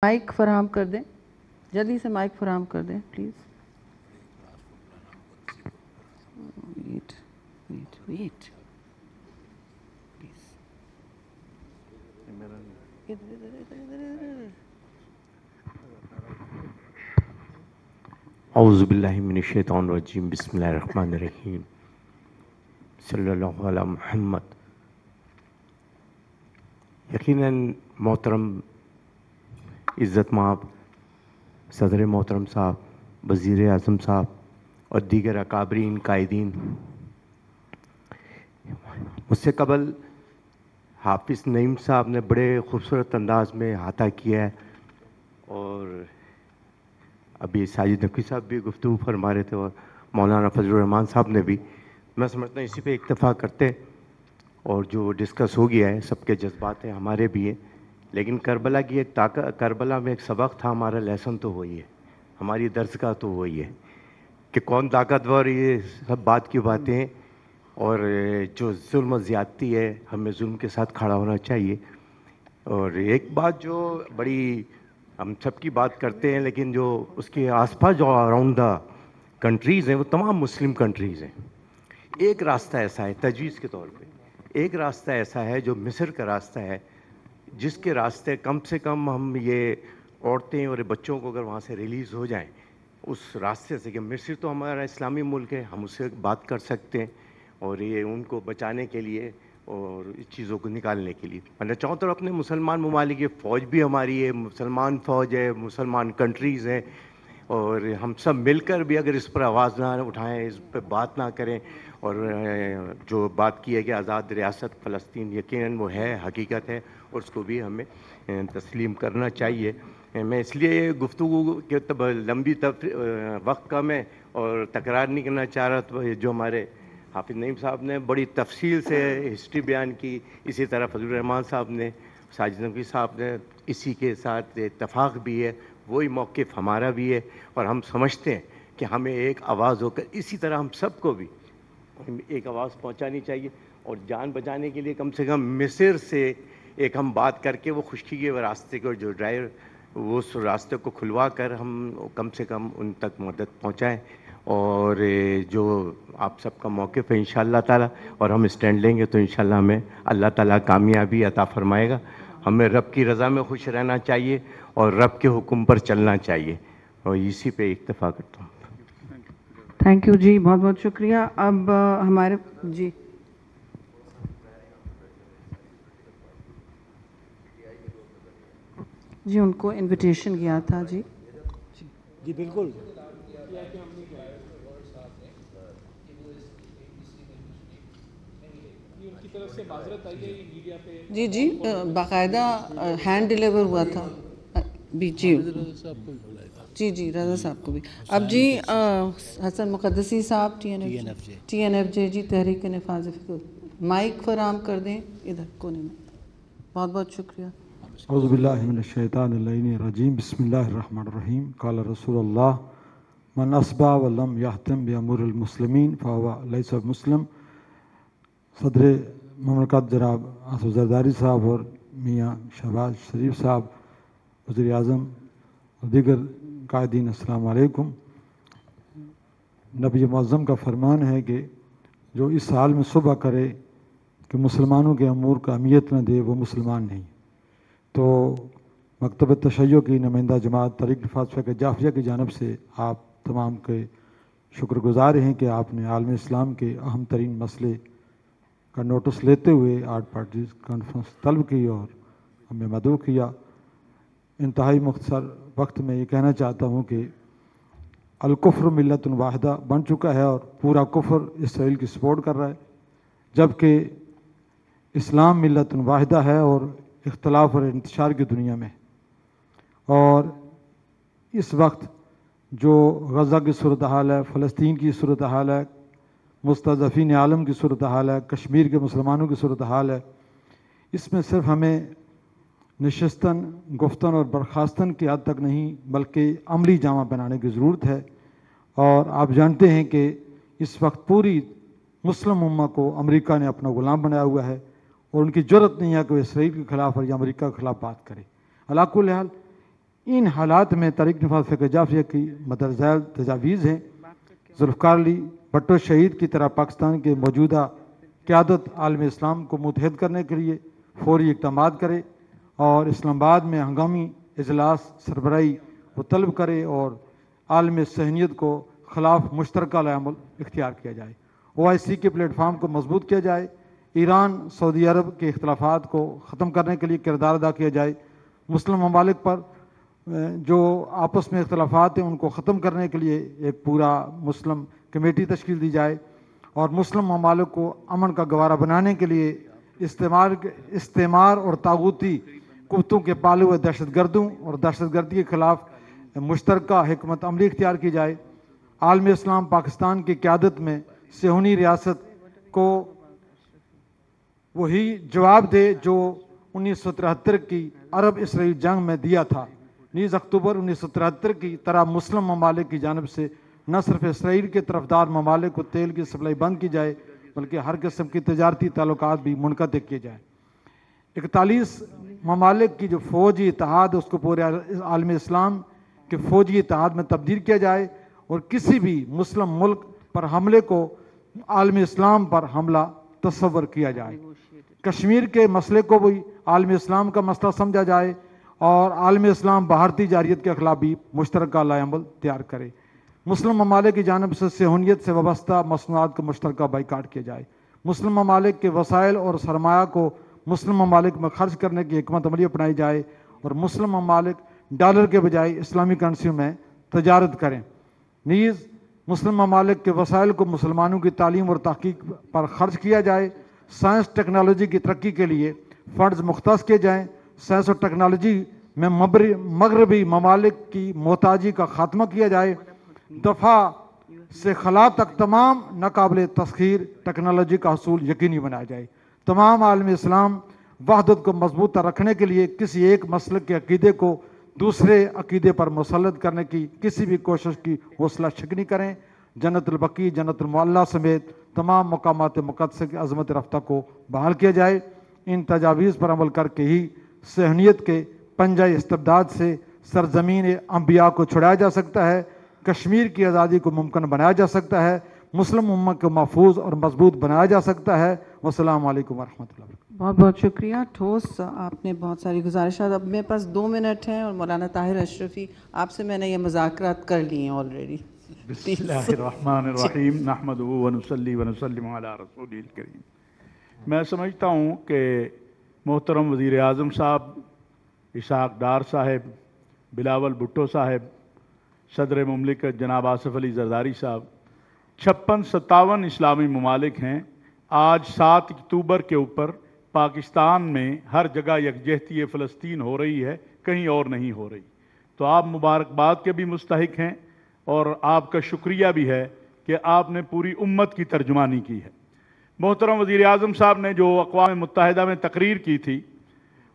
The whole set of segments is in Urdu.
مائک فراہم کر دیں، جلدی سے مائک فراہم کر دیں پلیز. ویٹ اعوذ باللہ من الشیطان الرجیم. بسم اللہ الرحمن الرحیم. صلی اللہ علی محمد. یقیناً محترم عزت مآب صدر محترم صاحب، وزیر اعظم صاحب اور دیگر اکابرین قائدین، مجھ سے قبل حافظ نعیم صاحب نے بڑے خوبصورت انداز میں احاطہ کیا ہے، اور ابھی ساجد نقوی صاحب بھی گفتگو فرما رہے تھے اور مولانا فضل الرحمان صاحب نے بھی. میں سمجھتا ہوں اسی پہ اکتفا کرتے، اور جو ڈسکس ہو گیا ہے سب کے جذبات ہیں، ہمارے بھی ہیں، لیکن کربلا کی ایک کربلا میں ایک سبق تھا. ہمارا لیسن تو وہی ہے، ہماری درس کا تو وہی ہے کہ کون طاقتور، یہ سب بات کی باتیں ہیں. اور جو ظلم و زیادتی ہے، ہمیں ظلم کے ساتھ کھڑا ہونا چاہیے. اور ایک بات جو بڑی، ہم سب کی بات کرتے ہیں لیکن جو اس کے آس پاس جو اراؤنڈ دا کنٹریز ہیں وہ تمام مسلم کنٹریز ہیں. ایک راستہ ایسا ہے تجویز کے طور پہ، ایک راستہ ایسا ہے جو مصر کا راستہ ہے، جس کے راستے کم سے کم ہم یہ عورتیں اور بچوں کو اگر وہاں سے ریلیز ہو جائیں اس راستے سے، کہ مصر تو ہمارا اسلامی ملک ہے، ہم اس سے بات کر سکتے ہیں اور یہ ان کو بچانے کے لیے اور اس چیزوں کو نکالنے کے لیے. میں چاہوں تو اپنے مسلمان ممالک، یہ فوج بھی ہماری ہے، مسلمان فوج ہے، مسلمان کنٹریز ہیں، اور ہم سب مل کر بھی اگر اس پر آواز نہ اٹھائیں، اس پہ بات نہ کریں، اور جو بات کی ہے کہ آزاد ریاست فلسطین یقیناً وہ ہے، حقیقت ہے، اور اس کو بھی ہمیں تسلیم کرنا چاہیے. میں اس لیے گفتگو کے لمبی وقت کم ہے اور تکرار نہیں کرنا چاہ رہا. تو جو ہمارے حافظ نعیم صاحب نے بڑی تفصیل سے ہسٹری بیان کی، اسی طرح فضل الرحمان صاحب نے، ساجد نقوی صاحب نے، اسی کے ساتھ اتفاق بھی ہے، وہی موقف ہمارا بھی ہے. اور ہم سمجھتے ہیں کہ ہمیں ایک آواز ہو کر اسی طرح ہم سب کو بھی ایک آواز پہنچانی چاہیے، اور جان بچانے کے لیے کم سے کم مصر سے ایک ہم بات کر کے وہ خشکی کے راستے کو جو ڈرائیو، وہ اس راستے کو کھلوا کر ہم کم سے کم ان تک مدد پہنچائیں. اور جو آپ سب کا موقف ہے انشاءاللہ تعالی، اور ہم اسٹینڈ لیں گے تو انشاءاللہ ہمیں اللہ تعالیٰ کامیابی عطا فرمائے گا. ہمیں رب کی رضا میں خوش رہنا چاہیے اور رب کے حکم پر چلنا چاہیے، اور اسی پہ اکتفا کرتا ہوں. تھینک یو جی، بہت بہت شکریہ. اب ہمارے جی ان کو انویٹیشن کیا تھا. جی بالکل. جی جی باقاعدہ ہینڈ ڈلیور ہوا تھا. جی جی جی رضا صاحب کو بھی. اب جی حسن مقدسی صاحب، ٹی این ایف جے، جی تحریک نفاذ فکر، مائک فراہم کر دیں ادھر کونے میں. بہت بہت شکریہ. اعوذ باللہ من الشیطان اللعین الرجیم. بسم اللہ الرحمن الرحیم. قال رسول اللہ من اصبح ولم یحتم بامور المسلمین فهو لیس مسلم. صدر مملکت جناب آصف زرداری صاحب اور میاں شہباز شریف صاحب وزیر اعظم اور دیگر قائدین، السلام علیکم. نبی معظم کا فرمان ہے کہ جو اس حال میں صبح کرے کہ مسلمانوں کے امور کا اہمیت نہ دے وہ مسلمان نہیں. تو مکتب تشیع کی نمائندہ جماعت تحریک نفاذ فکر جعفریہ کی جانب سے آپ تمام کے شکر گزار ہیں کہ آپ نے عالم اسلام کے اہم ترین مسئلے کا نوٹس لیتے ہوئے 8 پارٹیز کانفرنس طلب کی اور ہمیں مدعو کیا. انتہائی مختصر وقت میں یہ کہنا چاہتا ہوں کہ الکفر ملت واحدہ بن چکا ہے اور پورا کفر اسرائیل کی سپورٹ کر رہا ہے، جبکہ اسلام ملت واحدہ ہے اور اختلاف اور انتشار کی دنیا میں. اور اس وقت جو غزہ کی صورتحال ہے، فلسطین کی صورتحال ہے، مستضعفین عالم کی صورتحال ہے، کشمیر کے مسلمانوں کی صورتحال ہے، اس میں صرف ہمیں نشستن، گفتن اور برخاستن کی حد تک نہیں بلکہ عملی جامہ بنانے کی ضرورت ہے. اور آپ جانتے ہیں کہ اس وقت پوری مسلم امہ کو امریکہ نے اپنا غلام بنایا ہوا ہے اور ان کی جرت نہیں ہے کہ وہ اسرائیل کے خلاف اور یا امریکہ کے خلاف بات کرے. علی کل حال ان حالات میں تحریک نفاذ فقہ جعفریہ کی مدر ذیل تجاویز ہیں۔ ذوالفقار علی بھٹو شہید کی طرح پاکستان کے موجودہ قیادت عالم اسلام کو متحد کرنے کے لیے فوری اقدامات کرے اور اسلام آباد میں ہنگامی اجلاس سربراہی کو طلب کرے اور عالم صہیونیت کو خلاف مشترکہ عمل اختیار کیا جائے۔ OIC کے پلیٹ فارم کو مضبوط کیا جائے، ایران سعودی عرب کے اختلافات کو ختم کرنے کے لیے کردار ادا کیا جائے، مسلم ممالک پر جو آپس میں اختلافات ہیں ان کو ختم کرنے کے لیے ایک پورا مسلم کمیٹی تشکیل دی جائے اور مسلم ممالک کو امن کا گوارا بنانے کے لیے استعمار اور طاغوتی قوتوں کے پالے ہوئے دہشت گردوں اور دہشت گردی کے خلاف مشترکہ حکمت عملی اختیار کی جائے۔ عالم اسلام پاکستان کی قیادت میں صہیونی ریاست کو وہی جواب دے جو 1973 کی عرب اسرائیل جنگ میں دیا تھا۔ نیز اکتوبر 1973 کی طرح مسلم ممالک کی جانب سے نہ صرف اسرائیل کے طرفدار ممالک کو تیل کی سپلائی بند کی جائے بلکہ ہر قسم کی تجارتی تعلقات بھی منقطع کیے جائیں۔ 41 ممالک کی جو فوجی اتحاد ہے اس کو پورے عالم اسلام کے فوجی اتحاد میں تبدیل کیا جائے اور کسی بھی مسلم ملک پر حملے کو عالم اسلام پر حملہ تصور کیا جائے۔ کشمیر کے مسئلے کو بھی عالم اسلام کا مسئلہ سمجھا جائے اور عالم اسلام بھارتی جارحیت کے خلاف بھی مشترکہ عمل تیار کرے۔ مسلم ممالک کی جانب سے صہیونیت سے وابستہ مصنوعات کا مشترکہ بائیکاٹ کیا جائے۔ مسلم ممالک کے وسائل اور سرمایہ کو مسلم ممالک میں خرچ کرنے کی حکمت عملی اپنائی جائے اور مسلم ممالک ڈالر کے بجائے اسلامی کرنسی میں تجارت کریں۔ نیز مسلم ممالک کے وسائل کو مسلمانوں کی تعلیم اور تحقیق پر خرچ کیا جائے۔ سائنس ٹیکنالوجی کی ترقی کے لیے فنڈز مختص کیے جائیں۔ سائنس اور ٹیکنالوجی میں مغربی ممالک کی محتاجی کا خاتمہ کیا جائے۔ دفاع سے خلا تک تمام ناقابل تسخیر ٹیکنالوجی کا حصول یقینی بنایا جائے۔ تمام عالم اسلام وحدت کو مضبوط رکھنے کے لیے کسی ایک مسلک کے عقیدے کو دوسرے عقیدے پر مسلط کرنے کی کسی بھی کوشش کی حوصلہ شکنی کریں۔ جنت البقیع، جنت المعلیٰ سمیت تمام مقامات مقدسہ کی عظمت رفتہ کو بحال کیا جائے۔ ان تجاویز پر عمل کر کے ہی صہیونیت کے پنجہ استبداد سے سرزمین انبیاء کو چھڑایا جا سکتا ہے، کشمیر کی آزادی کو ممکن بنایا جا سکتا ہے، مسلم امت کو محفوظ اور مضبوط بنایا جا سکتا ہے۔ والسلام علیکم ورحمۃ اللہ وبرکاتہ۔ بہت بہت شکریہ۔ ٹھوس آپ نے بہت ساری گزارشات، اب میرے پاس 2 منٹ ہیں اور مولانا طاہر اشرفی آپ سے میں نے یہ مذاکرات کر لی ہیں آلریڈی۔ بسم اللہ الرحمن الرحیم، نحمدہ ونصلی ونسلم علی رسول الکریم۔ میں سمجھتا ہوں کہ محترم وزیر اعظم صاحب، اسحاق ڈار صاحب، بلاول بھٹو صاحب، صدر مملکت جناب آصف علی زرداری صاحب، 56-57 اسلامی ممالک ہیں۔ آج 7 اکتوبر کے اوپر پاکستان میں ہر جگہ یکجہتی فلسطین ہو رہی ہے، کہیں اور نہیں ہو رہی۔ تو آپ مبارکباد کے بھی مستحق ہیں اور آپ کا شکریہ بھی ہے کہ آپ نے پوری امت کی ترجمانی کی ہے۔ محترم وزیر اعظم صاحب نے جو اقوام متحدہ میں تقریر کی تھی،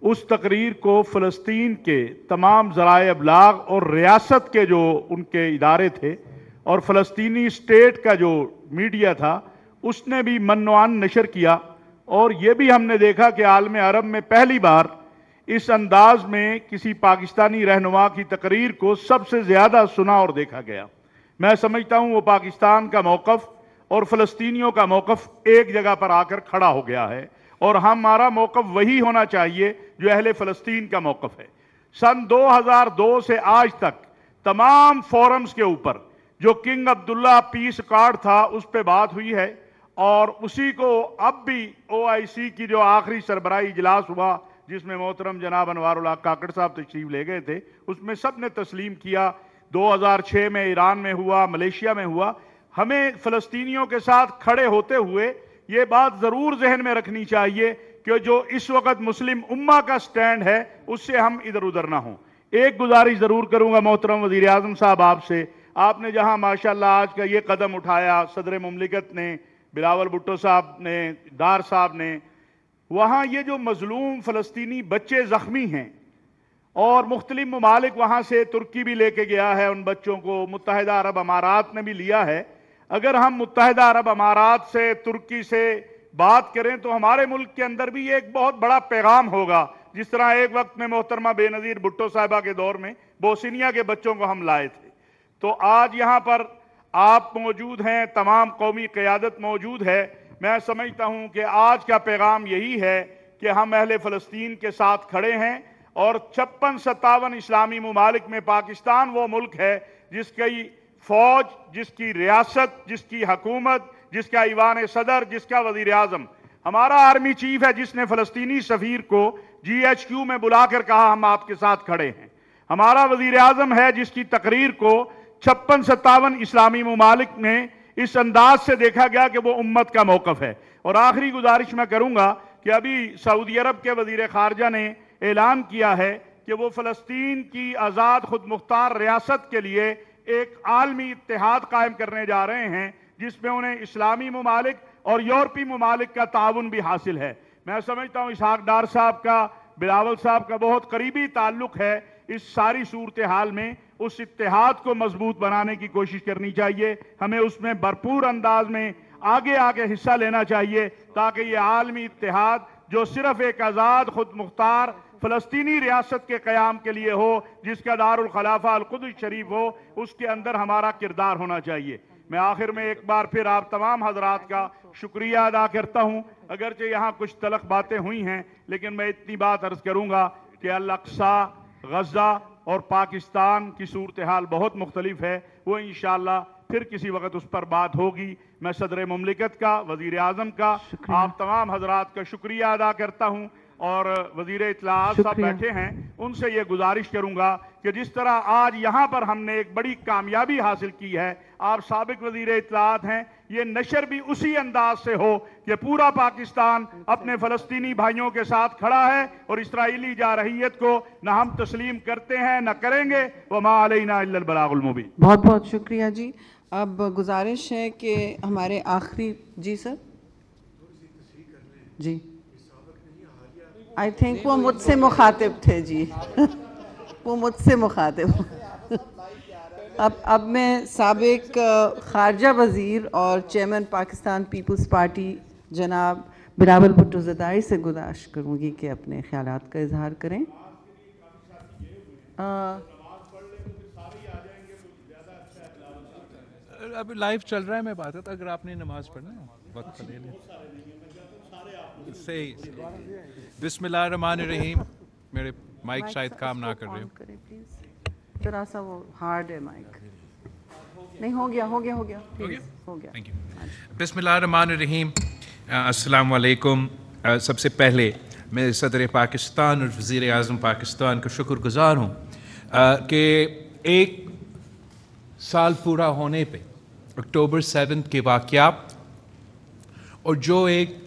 اس تقریر کو فلسطین کے تمام ذرائع ابلاغ اور ریاست کے جو ان کے ادارے تھے اور فلسطینی اسٹیٹ کا جو میڈیا تھا اس نے بھی منوعاً نشر کیا، اور یہ بھی ہم نے دیکھا کہ عالم عرب میں پہلی بار اس انداز میں کسی پاکستانی رہنما کی تقریر کو سب سے زیادہ سنا اور دیکھا گیا۔ میں سمجھتا ہوں وہ پاکستان کا موقف اور فلسطینیوں کا موقف ایک جگہ پر آ کر کھڑا ہو گیا ہے، اور ہمارا موقف وہی ہونا چاہیے جو اہل فلسطین کا موقف ہے۔ سن 2002 سے آج تک تمام فورمز کے اوپر جو کنگ عبداللہ پیس کارڈ تھا اس پہ بات ہوئی ہے، اور اسی کو اب بھی OIC کی جو آخری سربراہی اجلاس ہوا جس میں محترم جناب انوار الحق کاکڑ صاحب تشریف لے گئے تھے، اس میں سب نے تسلیم کیا۔ 2006 میں ایران میں ہوا، ملیشیا میں ہوا۔ ہمیں فلسطینیوں کے ساتھ کھڑے ہوتے ہوئے یہ بات ضرور ذہن میں رکھنی چاہیے کہ جو اس وقت مسلم امہ کا سٹینڈ ہے اس سے ہم ادھر ادھر نہ ہوں۔ ایک گزارش ضرور کروں گا محترم وزیر اعظم صاحب آپ سے، آپ نے جہاں ماشاءاللہ آج کا یہ قدم اٹھایا، صدر مملکت نے، بلاول بھٹو صاحب نے، ڈار صاحب نے، وہاں یہ جو مظلوم فلسطینی بچے زخمی ہیں اور مختلف ممالک وہاں سے، ترکی بھی لے کے گیا ہے ان بچوں کو، متحدہ عرب امارات نے بھی لیا ہے۔ اگر ہم متحدہ عرب امارات سے، ترکی سے بات کریں تو ہمارے ملک کے اندر بھی ایک بہت بڑا پیغام ہوگا، جس طرح ایک وقت میں محترمہ بے نظیر بھٹو صاحبہ کے دور میں بوسنیا کے بچوں کو ہم لائے تھے. تو آج یہاں پر آپ موجود ہیں, تمام قومی قیادت موجود ہے. میں سمجھتا ہوں کہ آج کا پیغام یہی ہے کہ ہم اہل فلسطین کے ساتھ کھڑے ہیں, اور 56-57 اسلامی ممالک میں پاکستان وہ ملک ہے جس کی فوج, جس کی ریاست, جس کی حکومت, جس کا ایوان صدر, جس کا وزیر اعظم, ہمارا آرمی چیف ہے جس نے فلسطینی سفیر کو GHQ میں بلا کر کہا ہم آپ کے ساتھ کھڑے ہیں. ہمارا وزیر اعظم ہے جس کی تقریر کو 56-57 اسلامی ممالک میں اس انداز سے دیکھا گیا کہ وہ امت کا موقف ہے. اور آخری گزارش میں کروں گا کہ ابھی سعودی عرب کے وزیر خارجہ نے اعلان کیا ہے کہ وہ فلسطین کی آزاد خود مختار ریاست کے لیے ایک عالمی اتحاد قائم کرنے جا رہے ہیں, جس میں انہیں اسلامی ممالک اور یورپی ممالک کا تعاون بھی حاصل ہے. میں سمجھتا ہوں اسحاق ڈار صاحب کا, بلاول صاحب کا بہت قریبی تعلق ہے. اس ساری صورتحال میں اس اتحاد کو مضبوط بنانے کی کوشش کرنی چاہیے. ہمیں اس میں بھرپور انداز میں آگے حصہ لینا چاہیے, تاکہ یہ عالمی اتحاد جو صرف ایک آزاد خود مختار فلسطینی ریاست کے قیام کے لیے ہو, جس کا دار الخلافہ القدس شریف ہو, اس کے اندر ہمارا کردار ہونا چاہیے. میں آخر میں ایک بار پھر آپ تمام حضرات کا شکریہ ادا کرتا ہوں. اگرچہ یہاں کچھ تلخ باتیں ہوئی ہیں, لیکن میں اتنی بات عرض کروں گا کہ الاقصی, غزہ اور پاکستان کی صورتحال بہت مختلف ہے. وہ انشاءاللہ پھر کسی وقت اس پر بات ہوگی. میں صدر مملکت کا, وزیر اعظم کا, آپ تمام حضرات کا شکریہ ادا کرتا ہوں, اور وزیر اطلاعات صاحب بیٹھے ہیں, ان سے یہ گزارش کروں گا کہ جس طرح آج یہاں پر ہم نے ایک بڑی کامیابی حاصل کی ہے, آپ سابق وزیر اطلاعات ہیں, یہ نشر بھی اسی انداز سے ہو کہ پورا پاکستان اپنے فلسطینی بھائیوں کے ساتھ کھڑا ہے, اور اسرائیلی جارحیت کو نہ ہم تسلیم کرتے ہیں نہ کریں گے. وما علینا الا البلاغ المبین. بہت بہت شکریہ جی. اب گزارش ہے کہ ہمارے آخری, جی سر, جی آئی تھنک وہ مجھ سے مخاطب تھے جی. وہ مجھ سے مخاطب. اب میں سابق خارجہ وزیر اور چیئرمین پاکستان پیپلز پارٹی جناب بلاول بھٹو زرداری سے گزارش کروں گی کہ اپنے خیالات کا اظہار کریں. اب لائیو چل رہا ہے, میں بات کرتا, اگر آپ نے نماز پڑھنا ہے وقت لے لیں. صحیح. بسم اللہ الرحمن الرحیم. میرے مائک شاید کام نہ کر رہے ہو. ذرا سا وہ ہارڈ ہے مائک. نہیں, ہو گیا ہو گیا. Thank you. بسم اللہ الرحمن الرحیم. السلام علیکم. سب سے پہلے میں صدر پاکستان اور وزیر اعظم پاکستان کا شکر گزار ہوں کہ ایک سال پورا ہونے پہ اکتوبر 7 کے واقعات اور جو ایک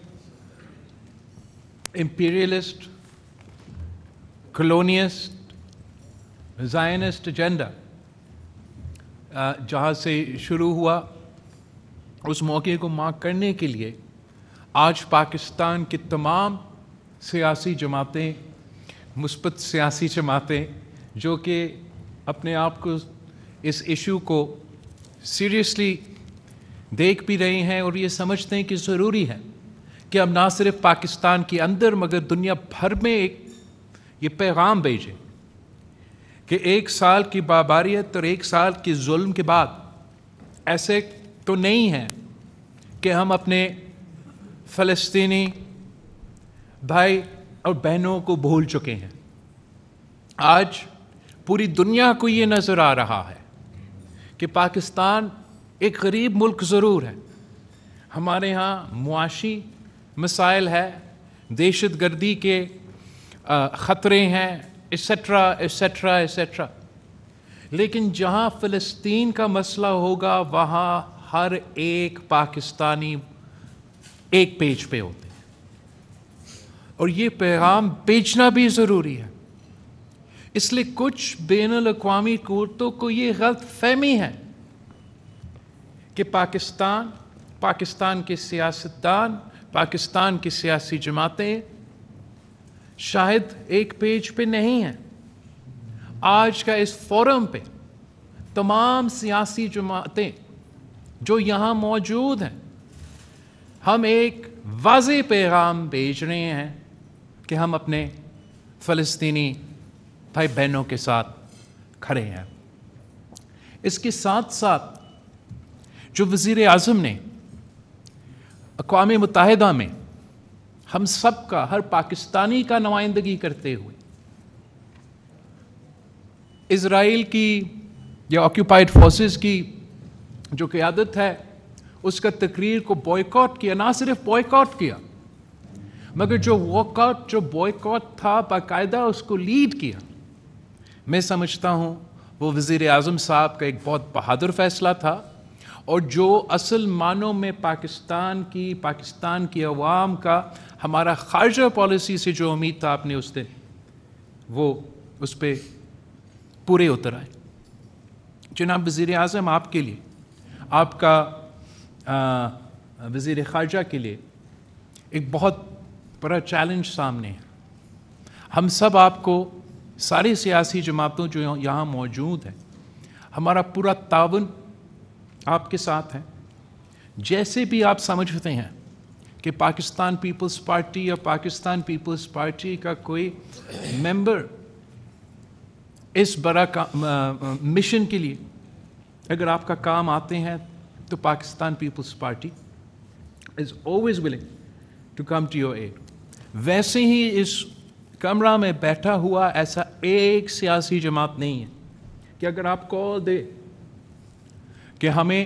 امپیریلسٹ, کلونیسٹ, زائنسٹ ایجنڈا جہاں سے شروع ہوا, اس موقع کو مارک کرنے کے لیے آج پاکستان کی تمام سیاسی جماعتیں, مثبت سیاسی جماعتیں جو کہ اپنے آپ کو اس ایشو کو سیریسلی دیکھ بھی رہے ہیں اور یہ سمجھتے ہیں کہ ضروری ہے کہ ہم نہ صرف پاکستان کے اندر مگر دنیا بھر میں ایک یہ پیغام بھیجیں کہ 1 سال کی باباریت اور 1 سال کی ظلم کے بعد ایسے تو نہیں ہے کہ ہم اپنے فلسطینی بھائی اور بہنوں کو بھول چکے ہیں. آج پوری دنیا کو یہ نظر آ رہا ہے کہ پاکستان ایک غریب ملک ضرور ہے, ہمارے ہاں معاشی مسائل ہے, دہشت گردی کے خطرے ہیں, ایسیٹرا ایسیٹرا ایسیٹرا, لیکن جہاں فلسطین کا مسئلہ ہوگا وہاں ہر ایک پاکستانی ایک پیج پہ ہوتے ہیں, اور یہ پیغام بیچنا بھی ضروری ہے. اس لیے کچھ بین الاقوامی قوتوں کو یہ غلط فہمی ہے کہ پاکستان کے سیاستدان, پاکستان کی سیاسی جماعتیں شاید ایک پیج پہ نہیں ہیں. آج کا اس فورم پہ تمام سیاسی جماعتیں جو یہاں موجود ہیں, ہم ایک واضح پیغام بھیج رہے ہیں کہ ہم اپنے فلسطینی بھائی بہنوں کے ساتھ کھڑے ہیں. اس کے ساتھ ساتھ جو وزیر اعظم نے اقوام متحدہ میں ہم سب کا، ہر پاکستانی کا نمائندگی کرتے ہوئے اسرائیل کی یا آکیوپائڈ فورسز کی جو قیادت ہے اس کا تقریر کو بوائیکاٹ کیا. نہ صرف بوائیکاٹ کیا مگر جو بوائیکاٹ تھا باقاعدہ اس کو لیڈ کیا. میں سمجھتا ہوں وہ وزیر اعظم صاحب کا ایک بہت بہادر فیصلہ تھا، اور جو اصل معنوں میں پاکستان کی عوام کا ہمارا خارجہ پالیسی سے جو امید تھا آپ نے اس دن، وہ اس پہ پورے اتر آئے. جناب وزیر اعظم، آپ کے لیے، آپ کا وزیر خارجہ کے لیے ایک بہت بڑا چیلنج سامنے ہے. ہم سب آپ کو، ساری سیاسی جماعتوں جو یہاں موجود ہیں، ہمارا پورا تعاون آپ کے ساتھ ہے. جیسے بھی آپ سمجھتے ہیں کہ پاکستان پیپلز پارٹی یا پاکستان پیپلز پارٹی کا کوئی ممبر اس بڑا مشن کے لیے اگر آپ کا کام آتے ہیں تو Pakistan Peoples Party is always willing to come to your aid. ویسے ہی اس کمرہ میں بیٹھا ہوا ایسا ایک سیاسی جماعت نہیں ہے کہ اگر آپ کال دے کہ ہمیں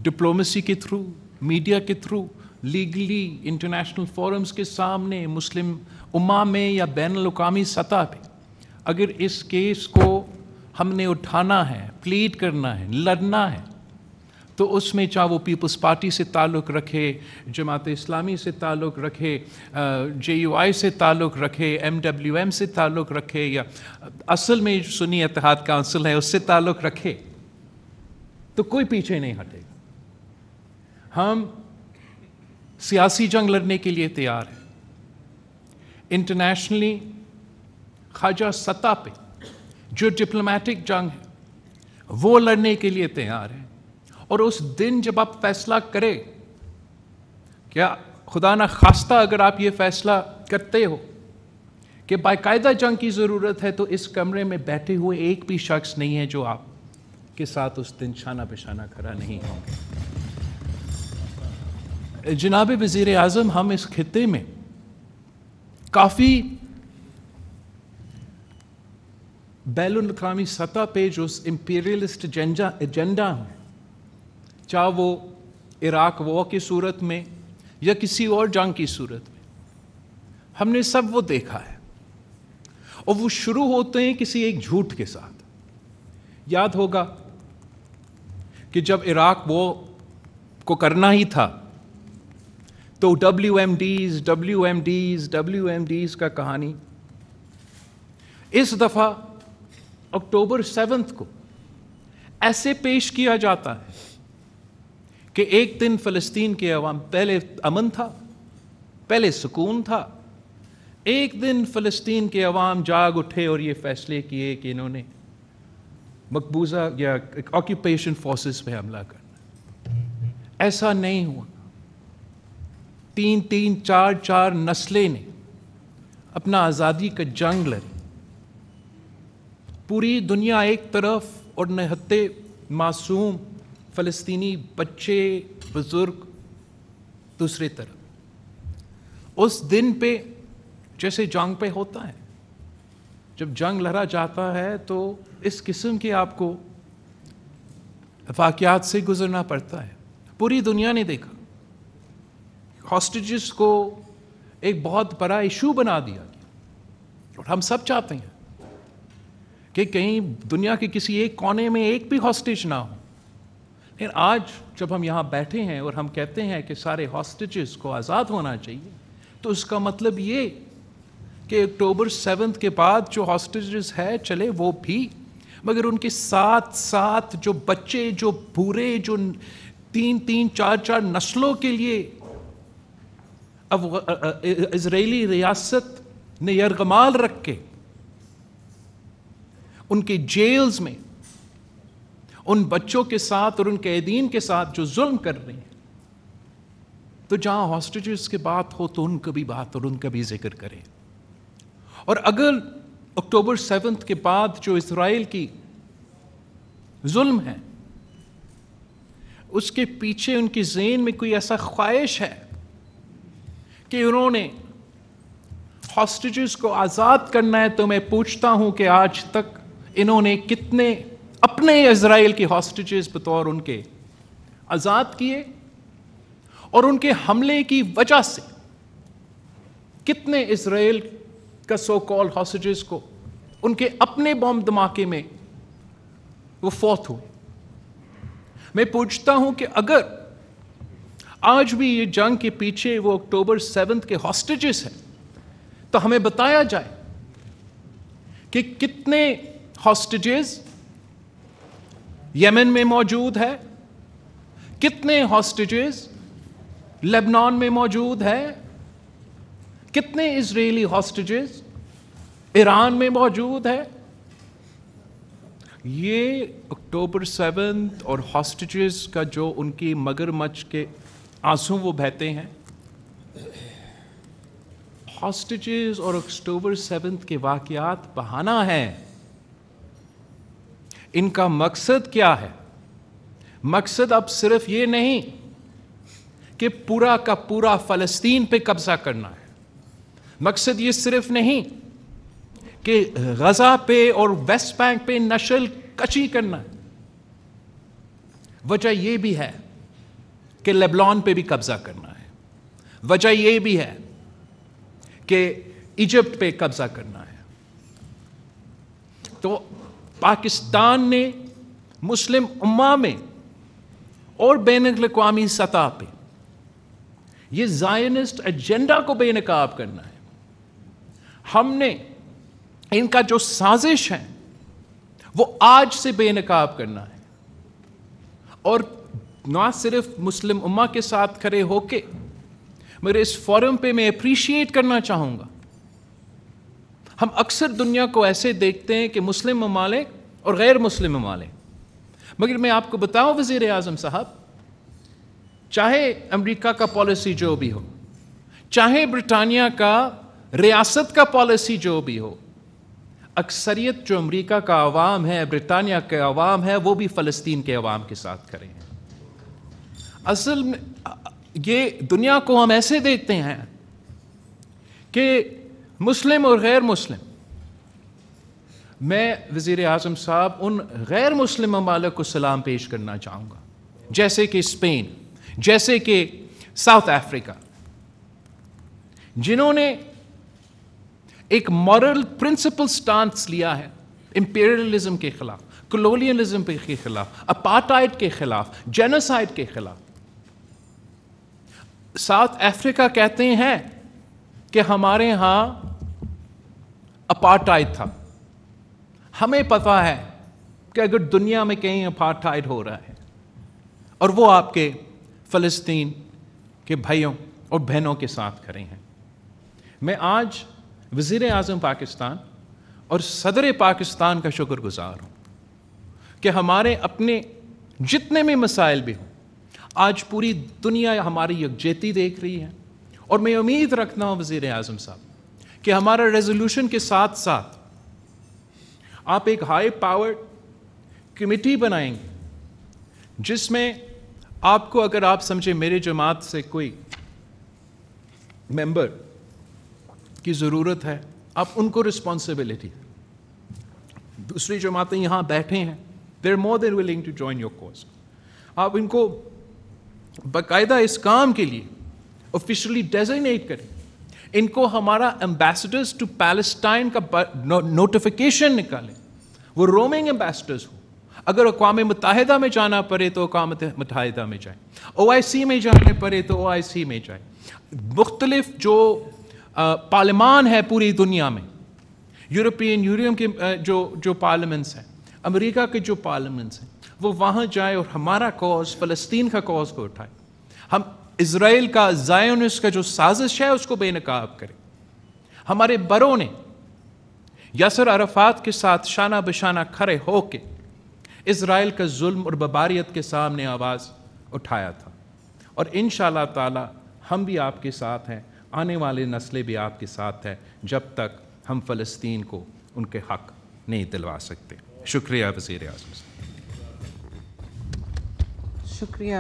ڈپلومیسی کے تھرو، میڈیا کے تھرو، لیگلی انٹرنیشنل فورمز کے سامنے، مسلم امہ میں یا بین الاقوامی سطح پہ اگر اس کیس کو ہم نے اٹھانا ہے، پلیڈ کرنا ہے، لڑنا ہے، تو اس میں چاہے وہ پیپلز پارٹی سے تعلق رکھے، جماعت اسلامی سے تعلق رکھے، JUI سے تعلق رکھے، MWM سے تعلق رکھے، یا اصل میں سنی اتحاد کونسل ہے اس سے تعلق رکھے، تو کوئی پیچھے نہیں ہٹے گا. ہم سیاسی جنگ لڑنے کے لیے تیار ہیں. انٹرنیشنلی خارجہ سطح پہ جو ڈپلومیٹک جنگ ہے وہ لڑنے کے لیے تیار ہیں. اور اس دن جب آپ فیصلہ کرے، کیا خدا نہ خواستہ اگر آپ یہ فیصلہ کرتے ہو کہ باقاعدہ جنگ کی ضرورت ہے، تو اس کمرے میں بیٹھے ہوئے ایک بھی شخص نہیں ہے جو آپ کے ساتھ اس دن شانہ بشانہ کھڑا نہیں ہوں گے. جناب وزیر اعظم، ہم اس خطے میں کافی بین الاقوامی سطح پہ جو امپیریلسٹ ایجنڈا ہے، چاہے وہ عراق وار کی صورت میں یا کسی اور جنگ کی صورت میں، ہم نے سب وہ دیکھا ہے. اور وہ شروع ہوتے ہیں کسی ایک جھوٹ کے ساتھ. یاد ہوگا کہ جب عراق وار کو کرنا ہی تھا تو WMDs کا کہانی اس دفعہ اکتوبر 7 کو ایسے پیش کیا جاتا ہے کہ ایک دن فلسطین کے عوام، پہلے امن تھا، پہلے سکون تھا، ایک دن فلسطین کے عوام جاگ اٹھے اور یہ فیصلے کیے کہ انہوں نے مقبوضہ یا آکیوپیشن فورسز پہ حملہ کرنا. ایسا نہیں ہوا. 3 4 نسلیں نے اپنا آزادی کا جنگ لڑی. پوری دنیا ایک طرف اور نہتے معصوم فلسطینی بچے بزرگ دوسری طرف. اس دن پہ جیسے جنگ پہ ہوتا ہے، جب جنگ لڑا جاتا ہے تو اس قسم کے آپ کو واقعات سے گزرنا پڑتا ہے. پوری دنیا نے دیکھا. ہاسٹیجز کو ایک بہت بڑا ایشو بنا دیا گیا، اور ہم سب چاہتے ہیں کہ کہیں دنیا کے کسی ایک کونے میں ایک بھی ہاسٹیج نہ ہو. لیکن آج جب ہم یہاں بیٹھے ہیں اور ہم کہتے ہیں کہ سارے ہاسٹیجز کو آزاد ہونا چاہیے، تو اس کا مطلب یہ کہ اکتوبر 7 کے بعد جو ہاسٹیجز ہے چلے وہ بھی، مگر ان کے ساتھ ساتھ جو بچے، جو بوڑھے، جو 3 4 نسلوں کے لیے اب اسرائیلی ریاست نے یرغمال رکھ کے ان کے جیلز میں ان بچوں کے ساتھ اور ان قیدین کے ساتھ جو ظلم کر رہے ہیں، تو جہاں ہاسٹیجز کی بات ہو تو ان کا بھی بات اور ان کا بھی ذکر کریں. اور اگر اکتوبر 7 کے بعد جو اسرائیل کی ظلم ہے، اس کے پیچھے ان کی ذہن میں کوئی ایسا خواہش ہے کہ انہوں نے ہاسٹیجز کو آزاد کرنا ہے، تو میں پوچھتا ہوں کہ آج تک انہوں نے کتنے اپنے اسرائیل کے ہاسٹیجز بطور ان کے آزاد کیے، اور ان کے حملے کی وجہ سے کتنے اسرائیل کا سو کال ہاسٹیجز کو ان کے اپنے بم دھماکے میں وہ فوت ہوئے۔ میں پوچھتا ہوں کہ اگر آج بھی یہ جنگ کے پیچھے وہ اکتوبر 7 کے ہاسٹیجز ہیں، تو ہمیں بتایا جائے کہ کتنے ہاسٹیجز یمن میں موجود ہے، کتنے ہاسٹیجز لبنان میں موجود ہے، کتنے اسرائیلی ہاسٹیجز ایران میں موجود ہے۔ یہ اکتوبر 7 اور ہاسٹیجز کا جو ان کی مگرمچھ کے آنسو وہ بہتے ہیں، ہاسٹیجز اور اکتوبر 7 کے واقعات بہانہ ہیں۔ ان کا مقصد کیا ہے؟ مقصد اب صرف یہ نہیں کہ پورا کا پورا فلسطین پہ قبضہ کرنا ہے، مقصد یہ صرف نہیں کہ غزہ پہ اور ویسٹ بینک پہ نشل کشی کرنا ہے، وجہ یہ بھی ہے کہ لیبنان پہ بھی قبضہ کرنا ہے، وجہ یہ بھی ہے کہ ایجپٹ پہ قبضہ کرنا ہے۔ تو پاکستان نے مسلم امہ میں اور بین الاقوامی سطح پہ یہ زائنسٹ ایجنڈا کو بے نقاب کرنا ہے۔ ہم نے ان کا جو سازش ہے وہ آج سے بے نقاب کرنا ہے، اور نہ صرف مسلم امہ کے ساتھ کھڑے ہو کے، مگر اس فورم پہ میں اپریشیٹ کرنا چاہوں گا۔ ہم اکثر دنیا کو ایسے دیکھتے ہیں کہ مسلم ممالک اور غیر مسلم ممالک، مگر میں آپ کو بتاؤں وزیر اعظم صاحب، چاہے امریکہ کا پالیسی جو بھی ہو، چاہے برطانیہ کا ریاست کا پالیسی جو بھی ہو، اکثریت جو امریکہ کا عوام ہے، برطانیہ کے عوام ہے، وہ بھی فلسطین کے عوام کے ساتھ کھڑے ہیں۔ اصل میں یہ دنیا کو ہم ایسے دیکھتے ہیں کہ مسلم اور غیر مسلم، میں وزیر اعظم صاحب ان غیر مسلم ممالک کو سلام پیش کرنا چاہوں گا، جیسے کہ اسپین، جیسے کہ ساؤتھ افریقہ، جنہوں نے ایک مورل پرنسپل سٹانس لیا ہے امپیریلزم کے خلاف، کولونیلزم کے خلاف، اپارٹائڈ کے خلاف، جینوسائڈ کے خلاف۔ ساؤتھ افریقہ کہتے ہیں کہ ہمارے ہاں اپارٹائڈ تھا، ہمیں پتہ ہے کہ اگر دنیا میں کہیں اپارٹائڈ ہو رہا ہے، اور وہ آپ کے فلسطین کے بھائیوں اور بہنوں کے ساتھ کھڑے ہیں۔ میں آج وزیر اعظم پاکستان اور صدر پاکستان کا شکر گزار ہوں کہ ہمارے اپنے جتنے بھی مسائل بھی ہوں، آج پوری دنیا ہماری یکجہتی دیکھ رہی ہے، اور میں امید رکھتا ہوں وزیر اعظم صاحب کہ ہمارا ریزولوشن کے ساتھ ساتھ آپ ایک ہائی پاورڈ کمیٹی بنائیں گے، جس میں آپ کو، اگر آپ سمجھے میرے جماعت سے کوئی ممبر کی ضرورت ہے، آپ ان کو رسپانسبلٹی، دوسری جماعتیں یہاں بیٹھے ہیں، they are more than willing to join your cause, آپ ان کو باقاعدہ اس کام کے لیے آفیشلی ڈیزگنیٹ کریں، ان کو ہمارا ایمبیسڈرز ٹو پیلسٹائن کا نوٹیفیکیشن نکالیں، وہ رومنگ ایمبیسڈرز ہوں، اگر اقوام متحدہ میں جانا پڑے تو اقوام متحدہ میں جائیں، OIC میں جانے پڑے تو OIC میں جائیں، مختلف جو پارلیمان ہے پوری دنیا میں، یورپین یونین کے جو پارلیمنٹس ہیں، امریکہ کے جو پارلیمنٹس ہیں، وہ وہاں جائے اور ہمارا کوز، فلسطین کا کوز کو اٹھائے، ہم اسرائیل کا زائونسٹ کا جو سازش ہے اس کو بے نقاب کریں۔ ہمارے بڑوں نے یاسر عرفات کے ساتھ شانہ بشانہ کھڑے ہو کے اسرائیل کا ظلم اور بربریت کے سامنے آواز اٹھایا تھا، اور انشاءاللہ تعالی ہم بھی آپ کے ساتھ ہیں، آنے والے نسلیں بھی آپ کے ساتھ ہیں، جب تک ہم فلسطین کو ان کے حق نہیں دلوا سکتے۔ شکریہ وزیر اعظم صاحب۔ شکریہ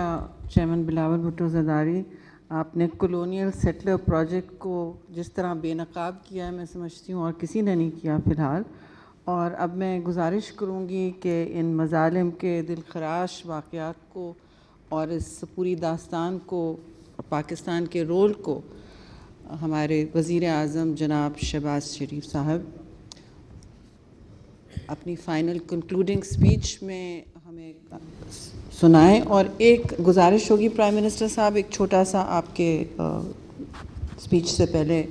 چیئرمین بلاول بھٹو زرداری. آپ نے کولونیل سیٹلر پروجیکٹ کو جس طرح بے نقاب کیا ہے میں سمجھتی ہوں اور کسی نے نہیں کیا فی الحال. اور اب میں گزارش کروں گی کہ ان مظالم کے دلخراش واقعات کو اور اس پوری داستان کو، پاکستان کے رول کو، ہمارے وزیر اعظم جناب شہباز شریف صاحب اپنی فائنل کنکلوڈنگ سپیچ میں ہمیں سنائیں. اور ایک گزارش ہوگی پرائم منسٹر صاحب، ایک چھوٹا سا آپ کے سپیچ سے پہلے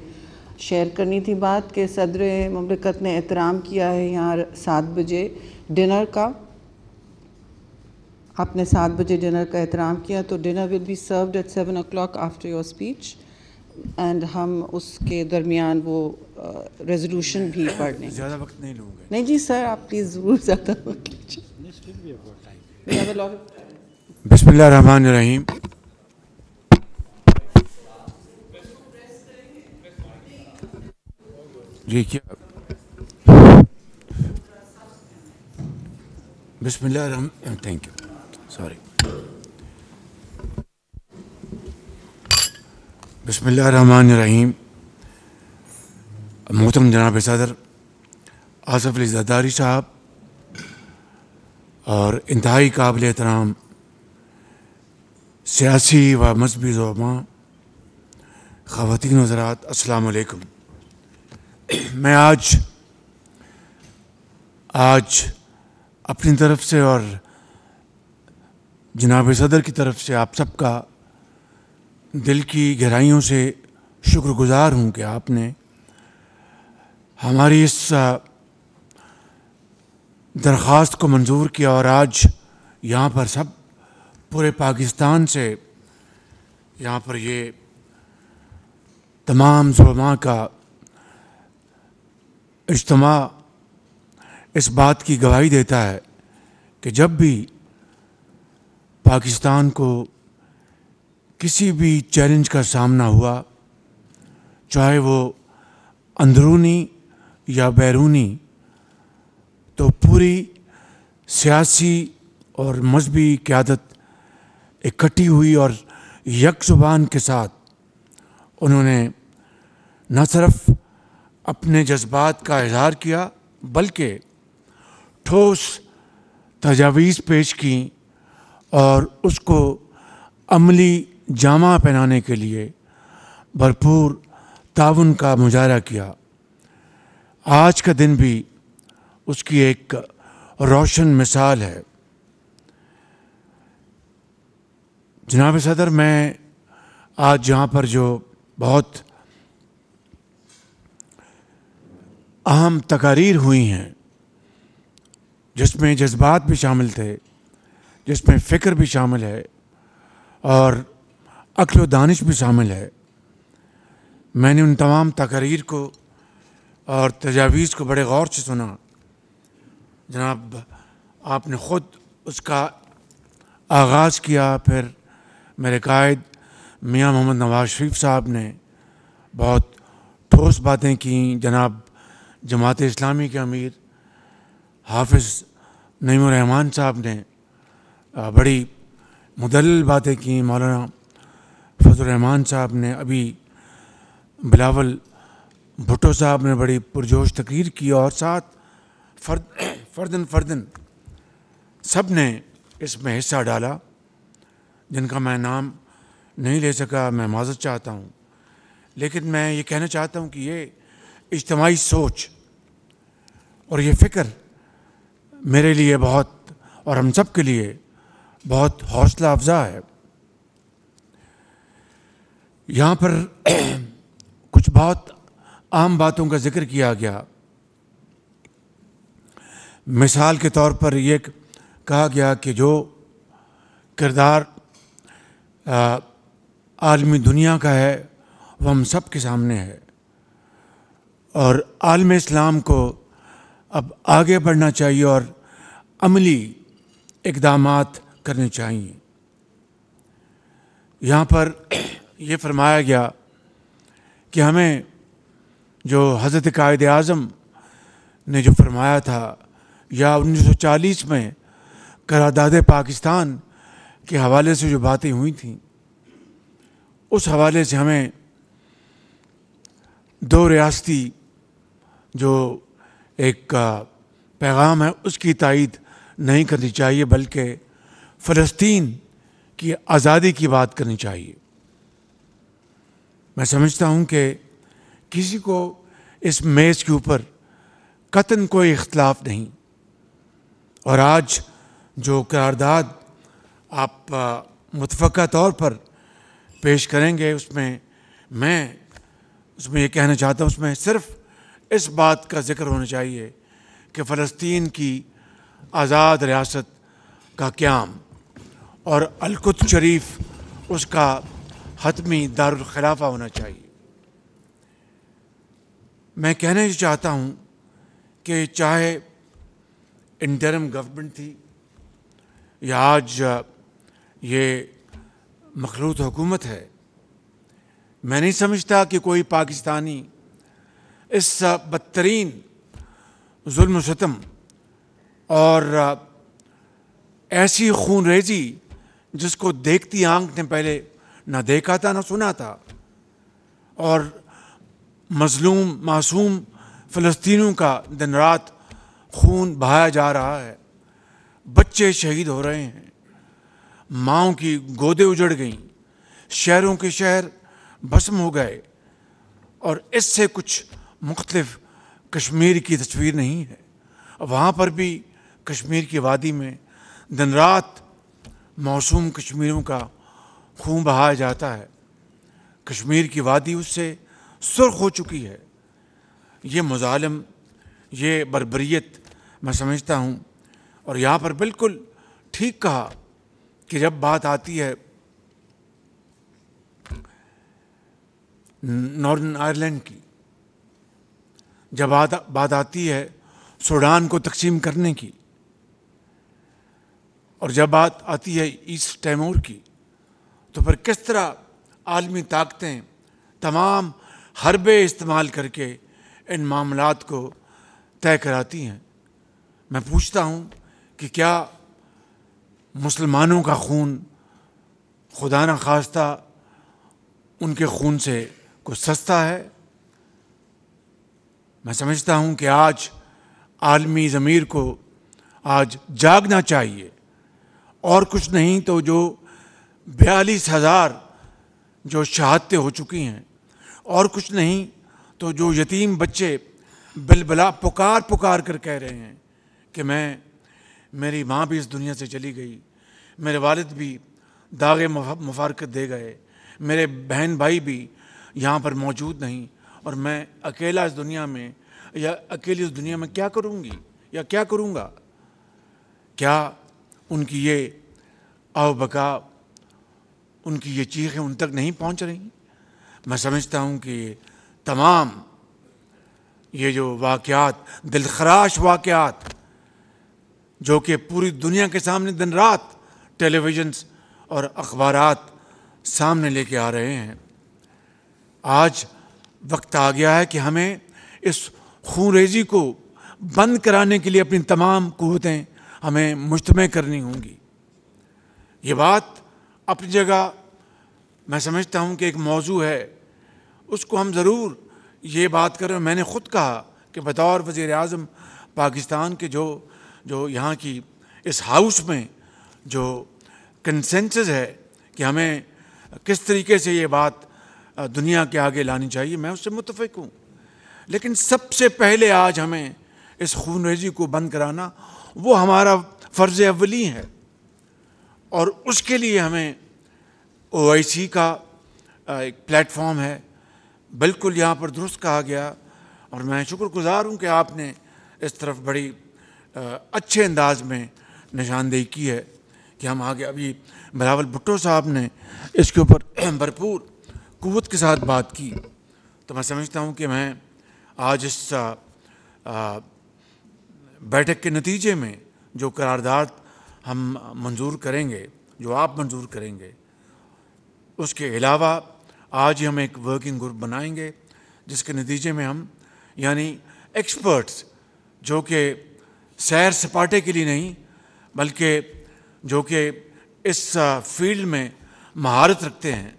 شیئر کرنی تھی بات کہ صدر مملکت نے احترام کیا ہے یہاں 7 بجے ڈنر کا. آپ نے 7 بجے ڈنر کا احترام کیا، تو dinner will be served at 7 o'clock after your speech, and ہم اس کے درمیان وہ ریزولوشن بھی پڑھ لیں. زیادہ وقت نہیں لوں گے. نہیں جی سر، آپ پلیز ضرور زیادہ وقت لیجیے. بسم اللہ الرحمن الرحیم. جی کیا بسم اللہ الرحمن، تھینک یو، سوری. بسم اللہ الرحمن الرحیم. محترم جناب صدر آصف علی زرداری صاحب اور انتہائی قابل احترام سیاسی و مذہبی زعماء، خواتین و حضرات، السلام علیکم. میں آج اپنی طرف سے اور جناب صدر کی طرف سے آپ سب کا دل کی گہرائیوں سے شکر گزار ہوں کہ آپ نے ہماری اس درخواست کو منظور کیا اور آج یہاں پر سب پورے پاکستان سے یہاں پر یہ تمام زعماء کا اجتماع اس بات کی گواہی دیتا ہے کہ جب بھی پاکستان کو کسی بھی چیلنج کا سامنا ہوا، چاہے وہ اندرونی یا بیرونی، تو پوری سیاسی اور مذہبی قیادت اکٹھی ہوئی اور یک زبان کے ساتھ انہوں نے نہ صرف اپنے جذبات کا اظہار کیا بلکہ ٹھوس تجاویز پیش کیں اور اس کو عملی جامہ پہنانے کے لیے بھرپور تعاون کا مظاہرہ کیا. آج کا دن بھی اس کی ایک روشن مثال ہے. جناب صدر، میں آج یہاں پر جو بہت اہم تقاریر ہوئی ہیں، جس میں جذبات بھی شامل تھے، جس میں فکر بھی شامل ہے اور عقل و دانش بھی شامل ہے، میں نے ان تمام تقاریر کو اور تجاویز کو بڑے غور سے سنا. جناب آپ نے خود اس کا آغاز کیا، پھر میرے قائد میاں محمد نواز شریف صاحب نے بہت ٹھوس باتیں کیں، جناب جماعت اسلامی کے امیر حافظ نعیم الرحمن صاحب نے بڑی مدلل باتیں کیں، مولانا فضل الرحمان صاحب نے، ابھی بلاول بھٹو صاحب نے بڑی پرجوش تقریر کی، اور ساتھ فردن سب نے اس میں حصہ ڈالا، جن کا میں نام نہیں لے سکا، میں معذرت چاہتا ہوں. لیکن میں یہ کہنا چاہتا ہوں کہ یہ اجتماعی سوچ اور یہ فکر میرے لیے بہت، اور ہم سب کے لیے بہت حوصلہ افزا ہے. یہاں پر کچھ بہت عام باتوں کا ذکر کیا گیا. مثال کے طور پر یہ کہا گیا کہ جو کردار عالمی دنیا کا ہے وہ ہم سب کے سامنے ہے، اور عالم اسلام کو اب آگے بڑھنا چاہیے اور عملی اقدامات کرنے چاہیے. یہاں پر یہ فرمایا گیا کہ ہمیں جو حضرت قائد اعظم نے جو فرمایا تھا، یا 1940 میں قرارداد پاکستان کے حوالے سے جو باتیں ہوئی تھیں اس حوالے سے ہمیں دو ریاستی جو ایک پیغام ہے اس کی تائید نہیں کرنی چاہیے، بلکہ فلسطین کی آزادی کی بات کرنی چاہیے۔ میں سمجھتا ہوں کہ کسی کو اس میز کے اوپر قطعاً کوئی اختلاف نہیں، اور آج جو قرارداد آپ متفقہ طور پر پیش کریں گے اس میں یہ کہنا چاہتا ہوں، اس میں صرف اس بات کا ذکر ہونا چاہیے کہ فلسطین کی آزاد ریاست کا قیام اور القدس شریف اس کا حتمی دارالخلافہ ہونا چاہیے۔ میں کہنا یہ چاہتا ہوں کہ چاہے انٹرم گورنمنٹ تھی یا آج یہ مخلوط حکومت ہے، میں نہیں سمجھتا کہ کوئی پاکستانی اس بدترین ظلم و ستم اور ایسی خون ریزی جس کو دیکھتی آنکھ نے پہلے نہ دیکھا تھا نہ سنا تھا، اور مظلوم معصوم فلسطینیوں کا دن رات خون بہایا جا رہا ہے، بچے شہید ہو رہے ہیں، ماؤں کی گودیں اجڑ گئیں، شہروں کے شہر بھسم ہو گئے، اور اس سے کچھ مختلف کشمیر کی تصویر نہیں ہے۔ وہاں پر بھی کشمیر کی وادی میں دن رات معصوم کشمیریوں کا خون بہایا جاتا ہے، کشمیر کی وادی اس سے سرخ ہو چکی ہے۔ یہ مظالم، یہ بربریت میں سمجھتا ہوں، اور یہاں پر بالکل ٹھیک کہا کہ جب بات آتی ہے ناردن آئرلینڈ کی، جب بات آتی ہے سوڈان کو تقسیم کرنے کی، اور جب بات آتی ہے ایسٹ تیمور کی، تو پھر کس طرح عالمی طاقتیں تمام حربے استعمال کر کے ان معاملات کو طے کراتی ہیں۔ میں پوچھتا ہوں کہ کیا مسلمانوں کا خون خدا نہ خواستہ ان کے خون سے کچھ سستا ہے؟ میں سمجھتا ہوں کہ آج عالمی ضمیر کو آج جاگنا چاہیے، اور کچھ نہیں تو جو 42,000 جو شہادتیں ہو چکی ہیں، اور کچھ نہیں تو جو یتیم بچے بلبلا پکار کر کہہ رہے ہیں کہ میری ماں بھی اس دنیا سے چلی گئی، میرے والد بھی داغ مفارقت دے گئے، میرے بہن بھائی بھی یہاں پر موجود نہیں، اور میں اکیلا اس دنیا میں یا اکیلی اس دنیا میں کیا کروں گی یا کیا کروں گا؟ کیا ان کی یہ آو بکا، ان کی یہ چیخیں ان تک نہیں پہنچ رہی؟ میں سمجھتا ہوں کہ تمام یہ جو واقعات، دلخراش واقعات جو کہ پوری دنیا کے سامنے دن رات ٹیلی ویژنز اور اخبارات سامنے لے کے آ رہے ہیں، آج وقت آ گیا ہے کہ ہمیں اس خون ریزی کو بند کرانے کے لیے اپنی تمام قوتیں ہمیں مجتمع کرنی ہوں گی۔ یہ بات اپنی جگہ میں سمجھتا ہوں کہ ایک موضوع ہے، اس کو ہم ضرور یہ بات کریں۔ میں نے خود کہا کہ بطور وزیر اعظم پاکستان کے جو یہاں کی اس ہاؤس میں جو کنسنسس ہے کہ ہمیں کس طریقے سے یہ بات دنیا کے آگے لانی چاہیے، میں اس سے متفق ہوں، لیکن سب سے پہلے آج ہمیں اس خون ریزی کو بند کرانا وہ ہمارا فرض اولی ہے، اور اس کے لیے ہمیں OIC کا ایک پلیٹ فارم ہے، بالکل یہاں پر درست کہا گیا، اور میں شکر گزار ہوں کہ آپ نے اس طرف بڑی اچھے انداز میں نشاندہی کی ہے کہ ہم آگے۔ ابھی بلاول بھٹو صاحب نے اس کے اوپر بھرپور قوت کے ساتھ بات کی، تو میں سمجھتا ہوں کہ میں آج اس بیٹھک کے نتیجے میں جو قرارداد ہم منظور کریں گے، جو آپ منظور کریں گے، اس کے علاوہ آج ہی ہم ایک ورکنگ گروپ بنائیں گے جس کے نتیجے میں ہم یعنی ایکسپرٹس جو کہ سیر سپاٹے کے لیے نہیں بلکہ جو کہ اس فیلڈ میں مہارت رکھتے ہیں،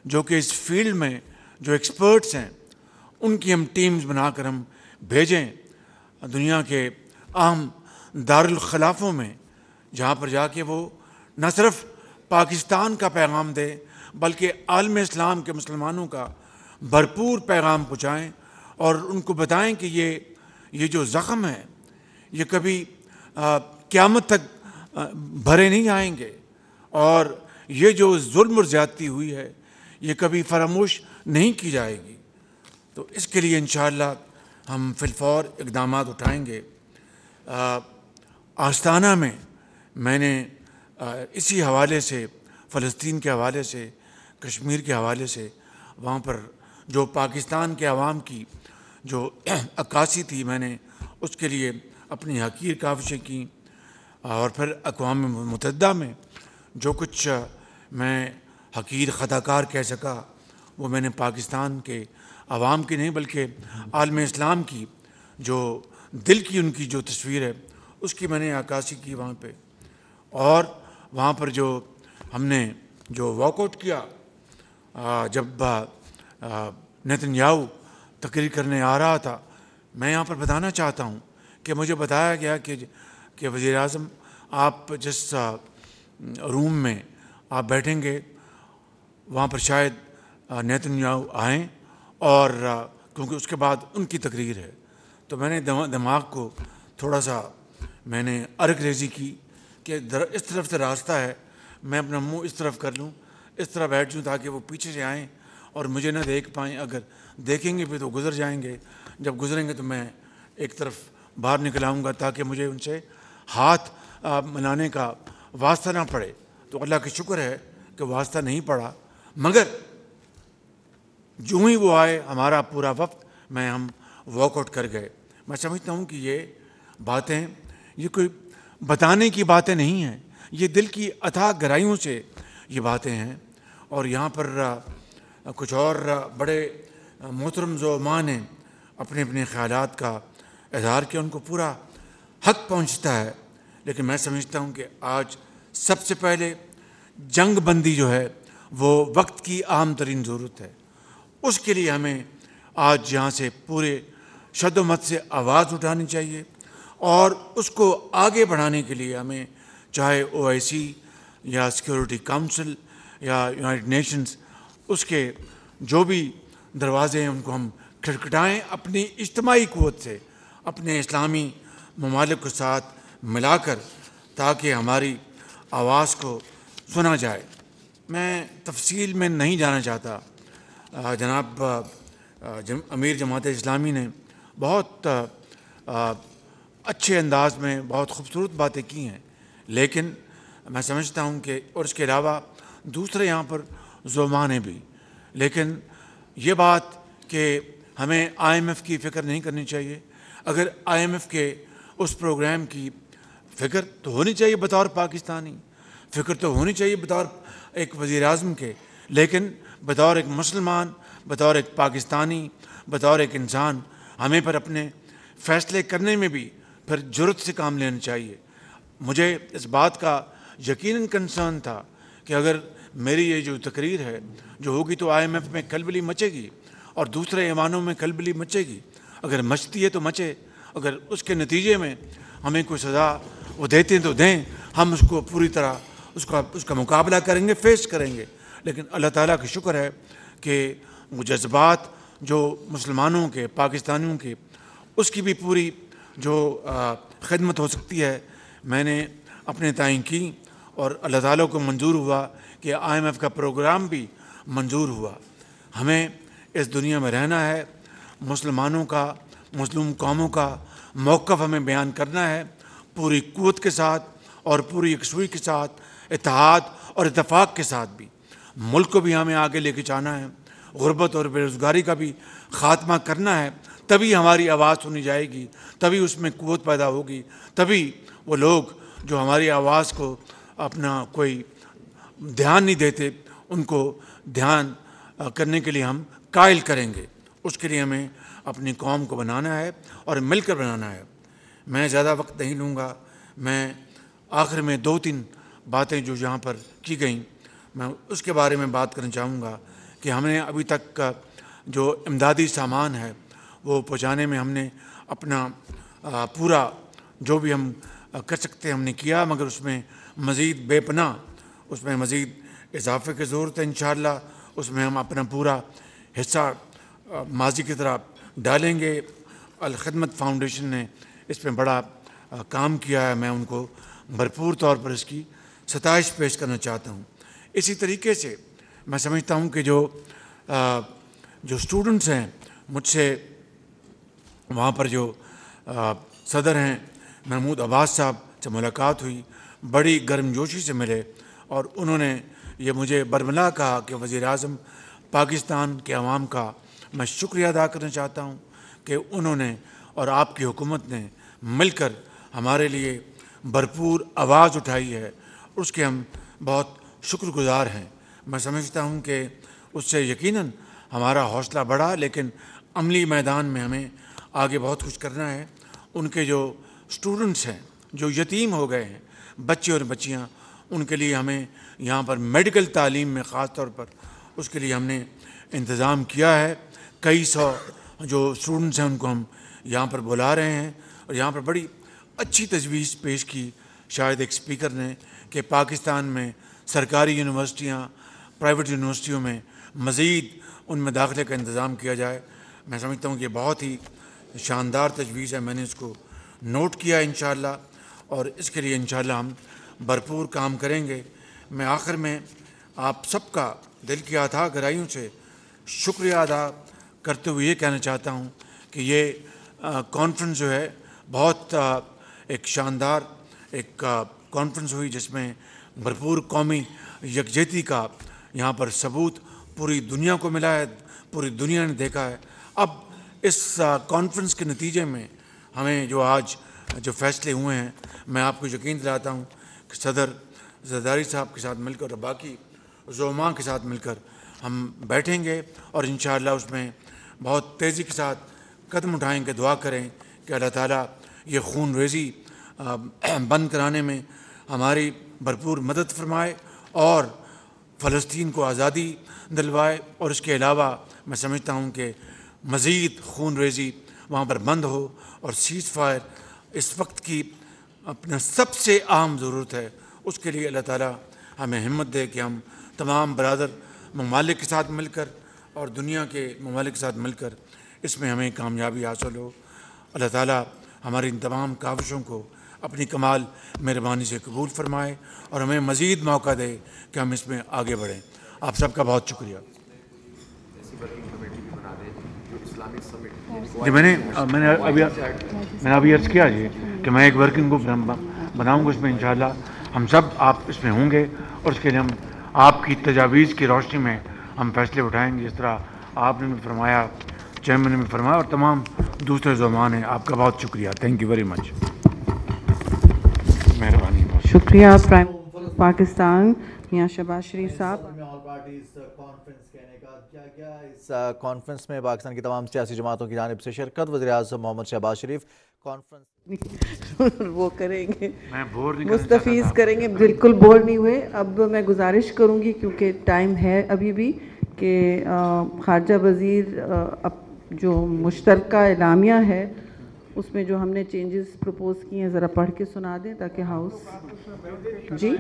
جو کہ اس فیلڈ میں جو ایکسپرٹس ہیں، ان کی ہم ٹیمز بنا کر ہم بھیجیں دنیا کے اہم دارالخلافوں میں، جہاں پر جا کے وہ نہ صرف پاکستان کا پیغام دے بلکہ عالم اسلام کے مسلمانوں کا بھرپور پیغام پہنچائیں اور ان کو بتائیں کہ یہ جو زخم ہے یہ کبھی قیامت تک بھرے نہیں آئیں گے، اور یہ جو ظلم اور زیادتی ہوئی ہے یہ کبھی فراموش نہیں کی جائے گی۔ تو اس کے لیے انشاءاللہ ہم فی الفور اقدامات اٹھائیں گے۔ آستانہ میں میں نے اسی حوالے سے، فلسطین کے حوالے سے، کشمیر کے حوالے سے، وہاں پر جو پاکستان کے عوام کی جو عکاسی تھی، میں نے اس کے لیے اپنی حقیر کاوشیں کیں، اور پھر اقوام متحدہ میں جو کچھ میں حقیر خطاکار کہہ سکا وہ میں نے پاکستان کے عوام کی نہیں بلکہ عالم اسلام کی جو دل کی ان کی جو تصویر ہے اس کی میں نے عکاسی کی وہاں پہ۔ اور وہاں پر جو ہم نے جو واک آؤٹ کیا، جب نیتن یاہو تقریر کرنے آ رہا تھا، میں یہاں پر بتانا چاہتا ہوں کہ مجھے بتایا گیا کہ وزیر اعظم آپ جس روم میں آپ بیٹھیں گے وہاں پر شاید نیتن یاہو آئیں، اور کیونکہ اس کے بعد ان کی تقریر ہے۔ تو میں نے دماغ کو تھوڑا سا میں نے ارک ریزی کی کہ اس طرف سے راستہ ہے، میں اپنا منہ اس طرف کر لوں، اس طرح بیٹھ جوں تاکہ وہ پیچھے سے آئیں اور مجھے نہ دیکھ پائیں، اگر دیکھیں گے پھر تو گزر جائیں گے، جب گزریں گے تو میں ایک طرف باہر نکل آؤں گا تاکہ مجھے ان سے ہاتھ ملانے کا واسطہ نہ پڑے۔ تو اللہ کا شکر ہے کہ واسطہ نہیں پڑا، مگر جو ہی وہ آئے ہمارا پورا وقت ہم واک آؤٹ کر گئے۔ میں سمجھتا ہوں کہ یہ باتیں یہ کوئی بتانے کی باتیں نہیں ہیں، یہ دل کی اتھاہ گہرائیوں سے یہ باتیں ہیں۔ اور یہاں پر کچھ اور بڑے محترم زعماء نے اپنے اپنے خیالات کا اظہار کیا، ان کو پورا حق پہنچتا ہے، لیکن میں سمجھتا ہوں کہ آج سب سے پہلے جنگ بندی جو ہے وہ وقت کی اہم ترین ضرورت ہے۔ اس کے لیے ہمیں آج یہاں سے پورے شد و مت سے آواز اٹھانی چاہیے، اور اس کو آگے بڑھانے کے لیے ہمیں چاہے OIC یا سیکورٹی کاؤنسل یا یونائٹڈ نیشنز، اس کے جو بھی دروازے ہیں ان کو ہم کھٹکھٹائیں اپنی اجتماعی قوت سے، اپنے اسلامی ممالک کے ساتھ ملا کر، تاکہ ہماری آواز کو سنا جائے۔ میں تفصیل میں نہیں جانا چاہتا، جناب امیر جماعت اسلامی نے بہت اچھے انداز میں بہت خوبصورت باتیں کی ہیں، لیکن میں سمجھتا ہوں کہ اور اس کے علاوہ دوسرے یہاں پر زعماء نے بھی، لیکن یہ بات کہ ہمیں IMF کی فکر نہیں کرنی چاہیے۔ اگر IMF کے اس پروگرام کی فکر تو ہونی چاہیے بطور پاکستانی، فکر تو ہونی چاہیے بطور ایک وزیر اعظم کے، لیکن بطور ایک مسلمان، بطور ایک پاکستانی، بطور ایک انسان، ہمیں پر اپنے فیصلے کرنے میں بھی پھر جرأت سے کام لینا چاہیے۔ مجھے اس بات کا یقیناً کنسرن تھا کہ اگر میری یہ جو تقریر ہے جو ہوگی تو IMF میں کھلبلی مچے گی اور دوسرے ایوانوں میں کھلبلی مچے گی۔ اگر مچتی ہے تو مچے، اگر اس کے نتیجے میں ہمیں کوئی سزا وہ دیتے ہیں تو دیں، ہم اس کو پوری طرح اس کا مقابلہ کریں گے، فیس کریں گے۔ لیکن اللہ تعالیٰ کا شکر ہے کہ وہ جذبات جو مسلمانوں کے، پاکستانیوں کے، اس کی بھی پوری جو خدمت ہو سکتی ہے میں نے اپنے تعین کی، اور اللہ تعالیٰ کو منظور ہوا کہ IMF کا پروگرام بھی منظور ہوا۔ ہمیں اس دنیا میں رہنا ہے، مسلمانوں کا، مظلوم قوموں کا موقف ہمیں بیان کرنا ہے پوری قوت کے ساتھ اور پوری یکسوئی کے ساتھ، اتحاد اور اتفاق کے ساتھ بھی۔ ملک کو بھی ہمیں آگے لے کے جانا ہے، غربت اور بے روزگاری کا بھی خاتمہ کرنا ہے، تبھی ہماری آواز سنی جائے گی، تبھی اس میں قوت پیدا ہوگی، تبھی وہ لوگ جو ہماری آواز کو اپنا کوئی دھیان نہیں دیتے ان کو دھیان کرنے کے لیے ہم قائل کریں گے۔ اس کے لیے ہمیں اپنی قوم کو بنانا ہے اور مل کر بنانا ہے۔ میں زیادہ وقت نہیں لوں گا، میں آخر میں 2-3 باتیں جو یہاں پر کی گئیں میں اس کے بارے میں بات کرنا چاہوں گا کہ ہم نے ابھی تک کا جو امدادی سامان ہے وہ پہنچانے میں ہم نے اپنا پورا جو بھی ہم کر سکتے ہیں ہم نے کیا، مگر اس میں مزید بے پناہ اس میں مزید اضافے کی ضرورت ہے۔ انشاءاللہ اس میں ہم اپنا پورا حصہ ماضی کی طرح ڈالیں گے۔ الخدمت فاؤنڈیشن نے اس میں بڑا کام کیا ہے، میں ان کو بھرپور طور پر اس کی ستائش پیش کرنا چاہتا ہوں۔ اسی طریقے سے میں سمجھتا ہوں کہ جو اسٹوڈنٹس ہیں، مجھ سے وہاں پر جو صدر ہیں محمود عباس صاحب سے ملاقات ہوئی، بڑی گرم جوشی سے ملے اور انہوں نے یہ مجھے برملا کہا کہ وزیر اعظم پاکستان کے عوام کا میں شکریہ ادا کرنا چاہتا ہوں کہ انہوں نے اور آپ کی حکومت نے مل کر ہمارے لیے بھرپور آواز اٹھائی ہے، اس کے ہم بہت شکر گزار ہیں۔ میں سمجھتا ہوں کہ اس سے یقیناً ہمارا حوصلہ بڑھا، لیکن عملی میدان میں ہمیں آگے بہت کچھ کرنا ہے۔ ان کے جو اسٹوڈنٹس ہیں جو یتیم ہو گئے ہیں، بچے اور بچیاں، ان کے لیے ہمیں یہاں پر میڈیکل تعلیم میں خاص طور پر اس کے لیے ہم نے انتظام کیا ہے۔ کئی سو جو اسٹوڈنٹس ہیں ان کو ہم یہاں پر بلا رہے ہیں، اور یہاں پر بڑی اچھی تجویز پیش کی شاید ایک اسپیکر نے کہ پاکستان میں سرکاری یونیورسٹیاں، پرائیویٹ یونیورسٹیوں میں مزید ان میں داخلے کا انتظام کیا جائے۔ میں سمجھتا ہوں کہ یہ بہت ہی شاندار تجویز ہے، میں نے اس کو نوٹ کیا انشاءاللہ، اور اس کے لیے انشاءاللہ ہم بھرپور کام کریں گے۔ میں آخر میں آپ سب کا دل کی اتھاہ گہرائیوں سے شکریہ ادا کرتے ہوئے یہ کہنا چاہتا ہوں کہ یہ کانفرنس جو ہے بہت ایک شاندار ایک کانفرنس ہوئی، جس میں بھرپور قومی یکجہتی کا یہاں پر ثبوت پوری دنیا کو ملا ہے، پوری دنیا نے دیکھا ہے۔ اب اس کانفرنس کے نتیجے میں ہمیں جو آج جو فیصلے ہوئے ہیں، میں آپ کو یقین دلاتا ہوں کہ صدر زرداری صاحب کے ساتھ مل کر اور باقی زعماء کے ساتھ مل کر ہم بیٹھیں گے اور انشاءاللہ اس میں بہت تیزی کے ساتھ قدم اٹھائیں گے، دعا کریں کہ اللہ تعالیٰ یہ خون ریزی بند کرانے میں ہماری بھرپور مدد فرمائے اور فلسطین کو آزادی دلوائے، اور اس کے علاوہ میں سمجھتا ہوں کہ مزید خون ریزی وہاں پر بند ہو، اور سیز فائر اس وقت کی اپنا سب سے اہم ضرورت ہے۔ اس کے لیے اللہ تعالیٰ ہمیں ہمت دے کہ ہم تمام برادر ممالک کے ساتھ مل کر اور دنیا کے ممالک کے ساتھ مل کر اس میں ہمیں کامیابی حاصل ہو۔ اللہ تعالیٰ ہماری ان تمام کاوشوں کو اپنی کمال مہربانی سے قبول فرمائے اور ہمیں مزید موقع دے کہ ہم اس میں آگے بڑھیں۔ آپ سب کا بہت شکریہ۔ جی میں نے ابھی عرض کیا جی کہ میں ایک ورکنگ گروپ بناؤں گا، اس میں انشاءاللہ ہم سب آپ اس میں ہوں گے، اور اس کے لیے ہم آپ کی تجاویز کی روشنی میں ہم فیصلے اٹھائیں گے، جس طرح آپ نے بھی فرمایا، چیئرمین نے بھی فرمایا، اور تمام دوسرے زعماء ہیں۔ آپ کا بہت شکریہ، تھینک یو ویری مچ، مہربانی۔ شکریہ پرائم پاکستان میاں شہباز شریف صاحب۔ اس کانفرنس میں پاکستان کی تمام سیاسی جماعتوں کی جانب سے شرکت، وزیر اعظم محمد شہباز شریف کانفرنس وہ کریں گے، میں بور نہیں مستفیض کریں گے، بالکل بور نہیں ہوئے۔ اب میں گزارش کروں گی کیونکہ ٹائم ہے ابھی بھی کہ خارجہ وزیر جو مشترکہ اعلامیہ ہے اس میں جو ہم نے چینجز پروپوز کیے ہیں ذرا پڑھ کے سنا دیں تاکہ ہاؤس جی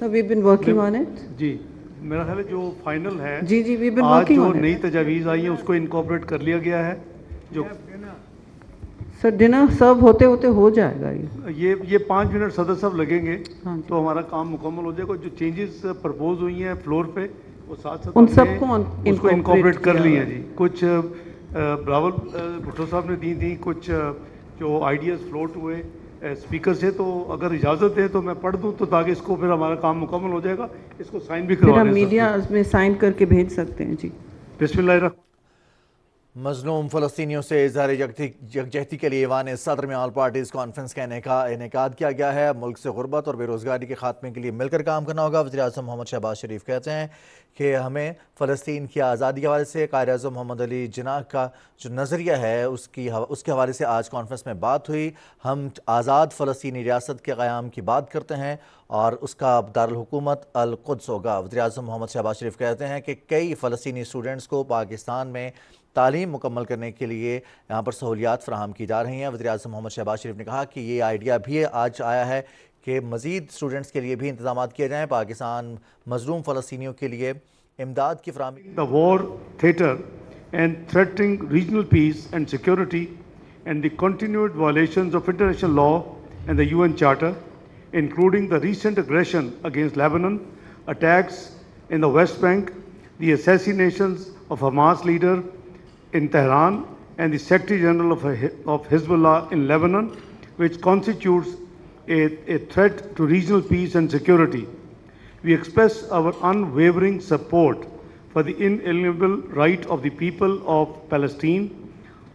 we been working on it. جی میرا خیال ہے جو فائنل ہے جی وی بن آج ورکنگ جو آن نئی اٹ تجاویز آئی ہیں اس کو انکارپوریٹ کر لیا گیا ہے۔ جو سر ڈنر سرو ہوتے ہوتے ہو جائے گا یہ 5 منٹ صدر صاحب لگیں گے ہاں تو ہمارا کام مکمل ہو جائے گا۔ جو چینجز پرپوز ہوئی ہیں فلور پہ وہ ساتھ ان سب کو اس کو انکارپوریٹ کر لی ہیں جی۔ کچھ بلاول بھٹو صاحب نے دی تھیں، کچھ جو آئیڈیاز فلوٹ ہوئے اسپیکر سے، تو اگر اجازت ہے تو میں پڑھ دوں تو تاکہ اس کو پھر ہمارا کام مکمل ہو جائے گا، اس کو سائن بھی پھر کروا ہم دیں۔ میڈیا میں سائن کر کے بھیج سکتے ہیں جی۔ بسم اللہ الرحمن مظلوم فلسطینیوں سے اظہار یکجہتی کے لیے ایوان صدر میں آل پارٹیز کانفرنس کا انعقاد کیا گیا ہے۔ ملک سے غربت اور بے روزگاری کے خاتمے کے لیے مل کر کام کرنا ہوگا۔ وزیراعظم محمد شہباز شریف کہتے ہیں کہ ہمیں فلسطین کی آزادی کے حوالے سے قائد اعظم محمد علی جناح کا جو نظریہ ہے اس کے حوالے سے آج کانفرنس میں بات ہوئی۔ ہم آزاد فلسطینی ریاست کے قیام کی بات کرتے ہیں اور اس کا دارالحکومت القدس ہوگا۔ وزیراعظم محمد شہباز شریف کہتے ہیں کہ کئی فلسطینی اسٹوڈنٹس کو پاکستان میں تعلیم مکمل کرنے کے لیے یہاں پر سہولیات فراہم کی جا رہی ہیں۔ وزیراعظم محمد شہباز شریف نے کہا کہ یہ آئیڈیا بھی آج آیا ہے کہ مزید اسٹوڈنٹس کے لیے بھی انتظامات کیے جائیں۔ پاکستان مظلوم فلسطینیوں کے لیے امداد کی فراہمی The war theater and threatening regional peace and security and the continued violations of international law and the UN Charter, including the recent aggression against Lebanon, attacks in the West Bank, the assassinations of Hamas leader in Tehran and the Secretary General of Hezbollah in Lebanon, which constitutes a threat to regional peace and security. We express our unwavering support for the inalienable right of the people of Palestine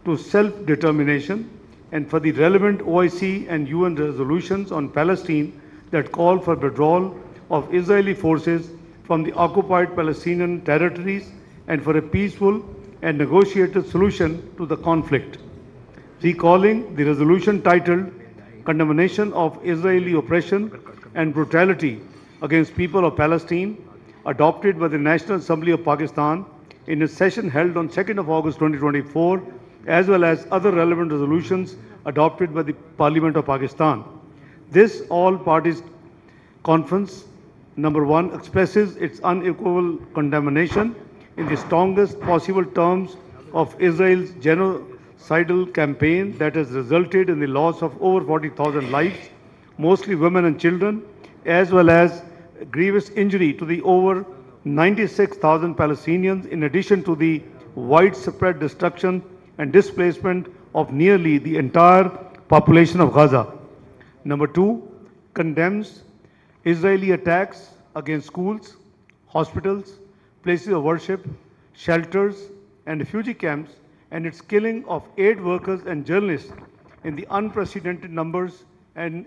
to self-determination and for the relevant OIC and UN resolutions on Palestine that call for withdrawal of Israeli forces from the occupied Palestinian territories and for a peaceful and negotiated solution to the conflict. Recalling the resolution titled Condemnation of Israeli Oppression and Brutality against people of Palestine, adopted by the National Assembly of Pakistan in a session held on 2nd of August 2024, as well as other relevant resolutions adopted by the Parliament of Pakistan. This all-parties conference, number one, expresses its unequivocal condemnation in the strongest possible terms of Israel's genocidal campaign that has resulted in the loss of over 40,000 lives, mostly women and children, as well as grievous injury to the over 96,000 Palestinians, in addition to the widespread destruction and displacement of nearly the entire population of Gaza. Number two, condemns Israeli attacks against schools, hospitals, places of worship, shelters, and refugee camps, and its killing of aid workers and journalists in the unprecedented numbers and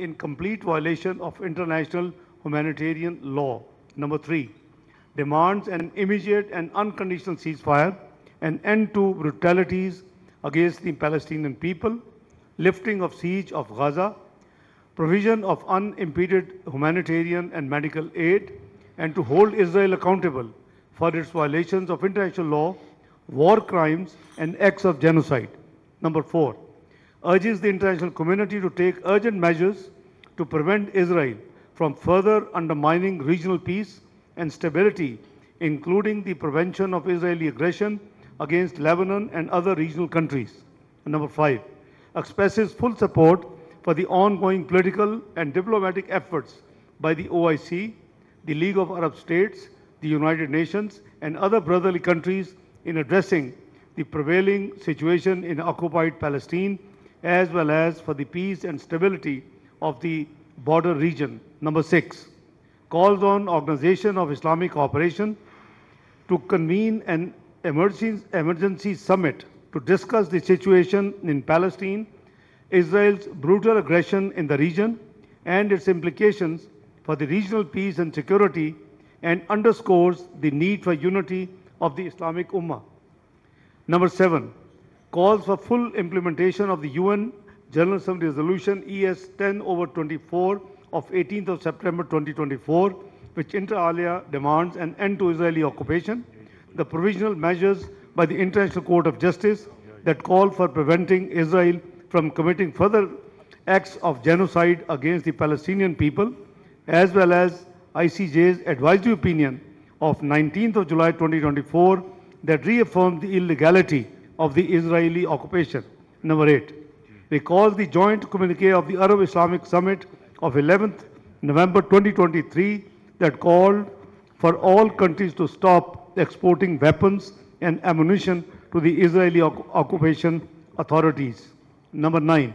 in complete violation of international humanitarian law. Number three, demands an immediate and unconditional ceasefire, an end to brutalities against the Palestinian people, lifting of siege of Gaza, provision of unimpeded humanitarian and medical aid, and to hold Israel accountable for its violations of international law, war crimes, and acts of genocide. Number four, urges the international community to take urgent measures to prevent Israel from further undermining regional peace and stability, including the prevention of Israeli aggression against Lebanon and other regional countries. And number five, expresses full support for the ongoing political and diplomatic efforts by the OIC, the League of Arab States, the United Nations, and other brotherly countries in addressing the prevailing situation in occupied Palestine, as well as for the peace and stability of the border region. Number six, calls on Organization of Islamic Cooperation to convene an emergency summit to discuss the situation in Palestine, Israel's brutal aggression in the region, and its implications for the regional peace and security, and underscores the need for unity of the Islamic Ummah. Number seven, calls for full implementation of the UN General Assembly Resolution ES 10/24 of 18th of September 2024, which inter alia demands an end to Israeli occupation, the provisional measures by the International Court of Justice that call for preventing Israel from committing further acts of genocide against the Palestinian people, as well as ICJ's advisory opinion of 19th of July 2024 that reaffirmed the illegality of the Israeli occupation. Number eight, recalls the joint communique of the Arab Islamic Summit of 11th November 2023 that called for all countries to stop exporting weapons and ammunition to the Israeli occupation authorities. Number nine,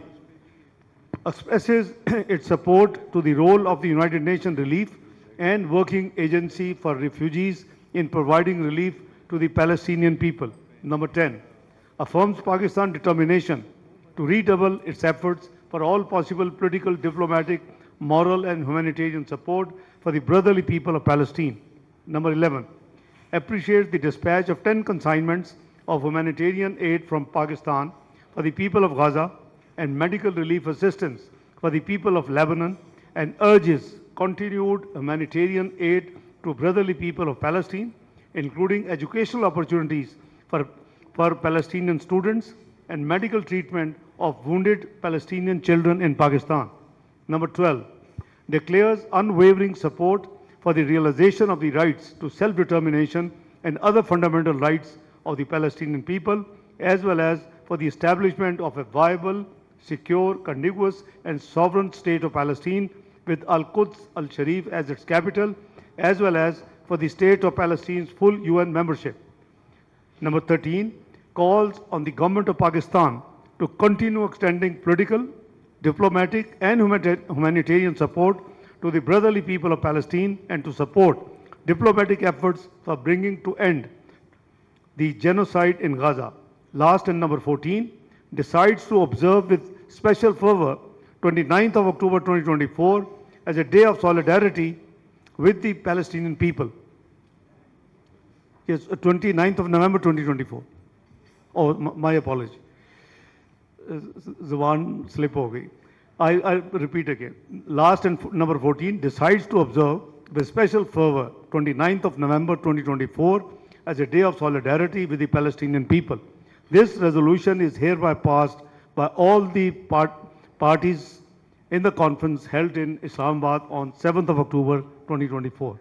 expresses its support to the role of the United Nations Relief and Working Agency for Refugees in providing relief to the Palestinian people. Number 10, affirms Pakistan's determination to redouble its efforts for all possible political, diplomatic, moral and humanitarian support for the brotherly people of Palestine. Number 11, appreciates the dispatch of 10 consignments of humanitarian aid from Pakistan for the people of Gaza and medical relief assistance for the people of Lebanon, and urges continued humanitarian aid to brotherly people of Palestine, including educational opportunities for Palestinian students and medical treatment of wounded Palestinian children in Pakistan. Number 12, declares unwavering support for the realization of the rights to self-determination and other fundamental rights of the Palestinian people, as well as for the establishment of a viable, secure, contiguous and sovereign state of Palestine with Al-Quds al-Sharif as its capital, as well as for the state of Palestine's full UN membership. Number 13, calls on the government of Pakistan to continue extending political, diplomatic and humanitarian support to the brotherly people of Palestine and to support diplomatic efforts for bringing to end the genocide in Gaza. Last, and number 14, decides to observe with special fervor 29th of October 2024 as a day of solidarity with the Palestinian people. Yes, 29th of November 2024. Oh, my apology. Zuban slip ho gayi. I repeat again. Last, and number 14, decides to observe with special fervor 29th of November 2024 as a day of solidarity with the Palestinian people. This resolution is hereby passed by all the parties in the conference held in Islamabad on 7th of October 2024.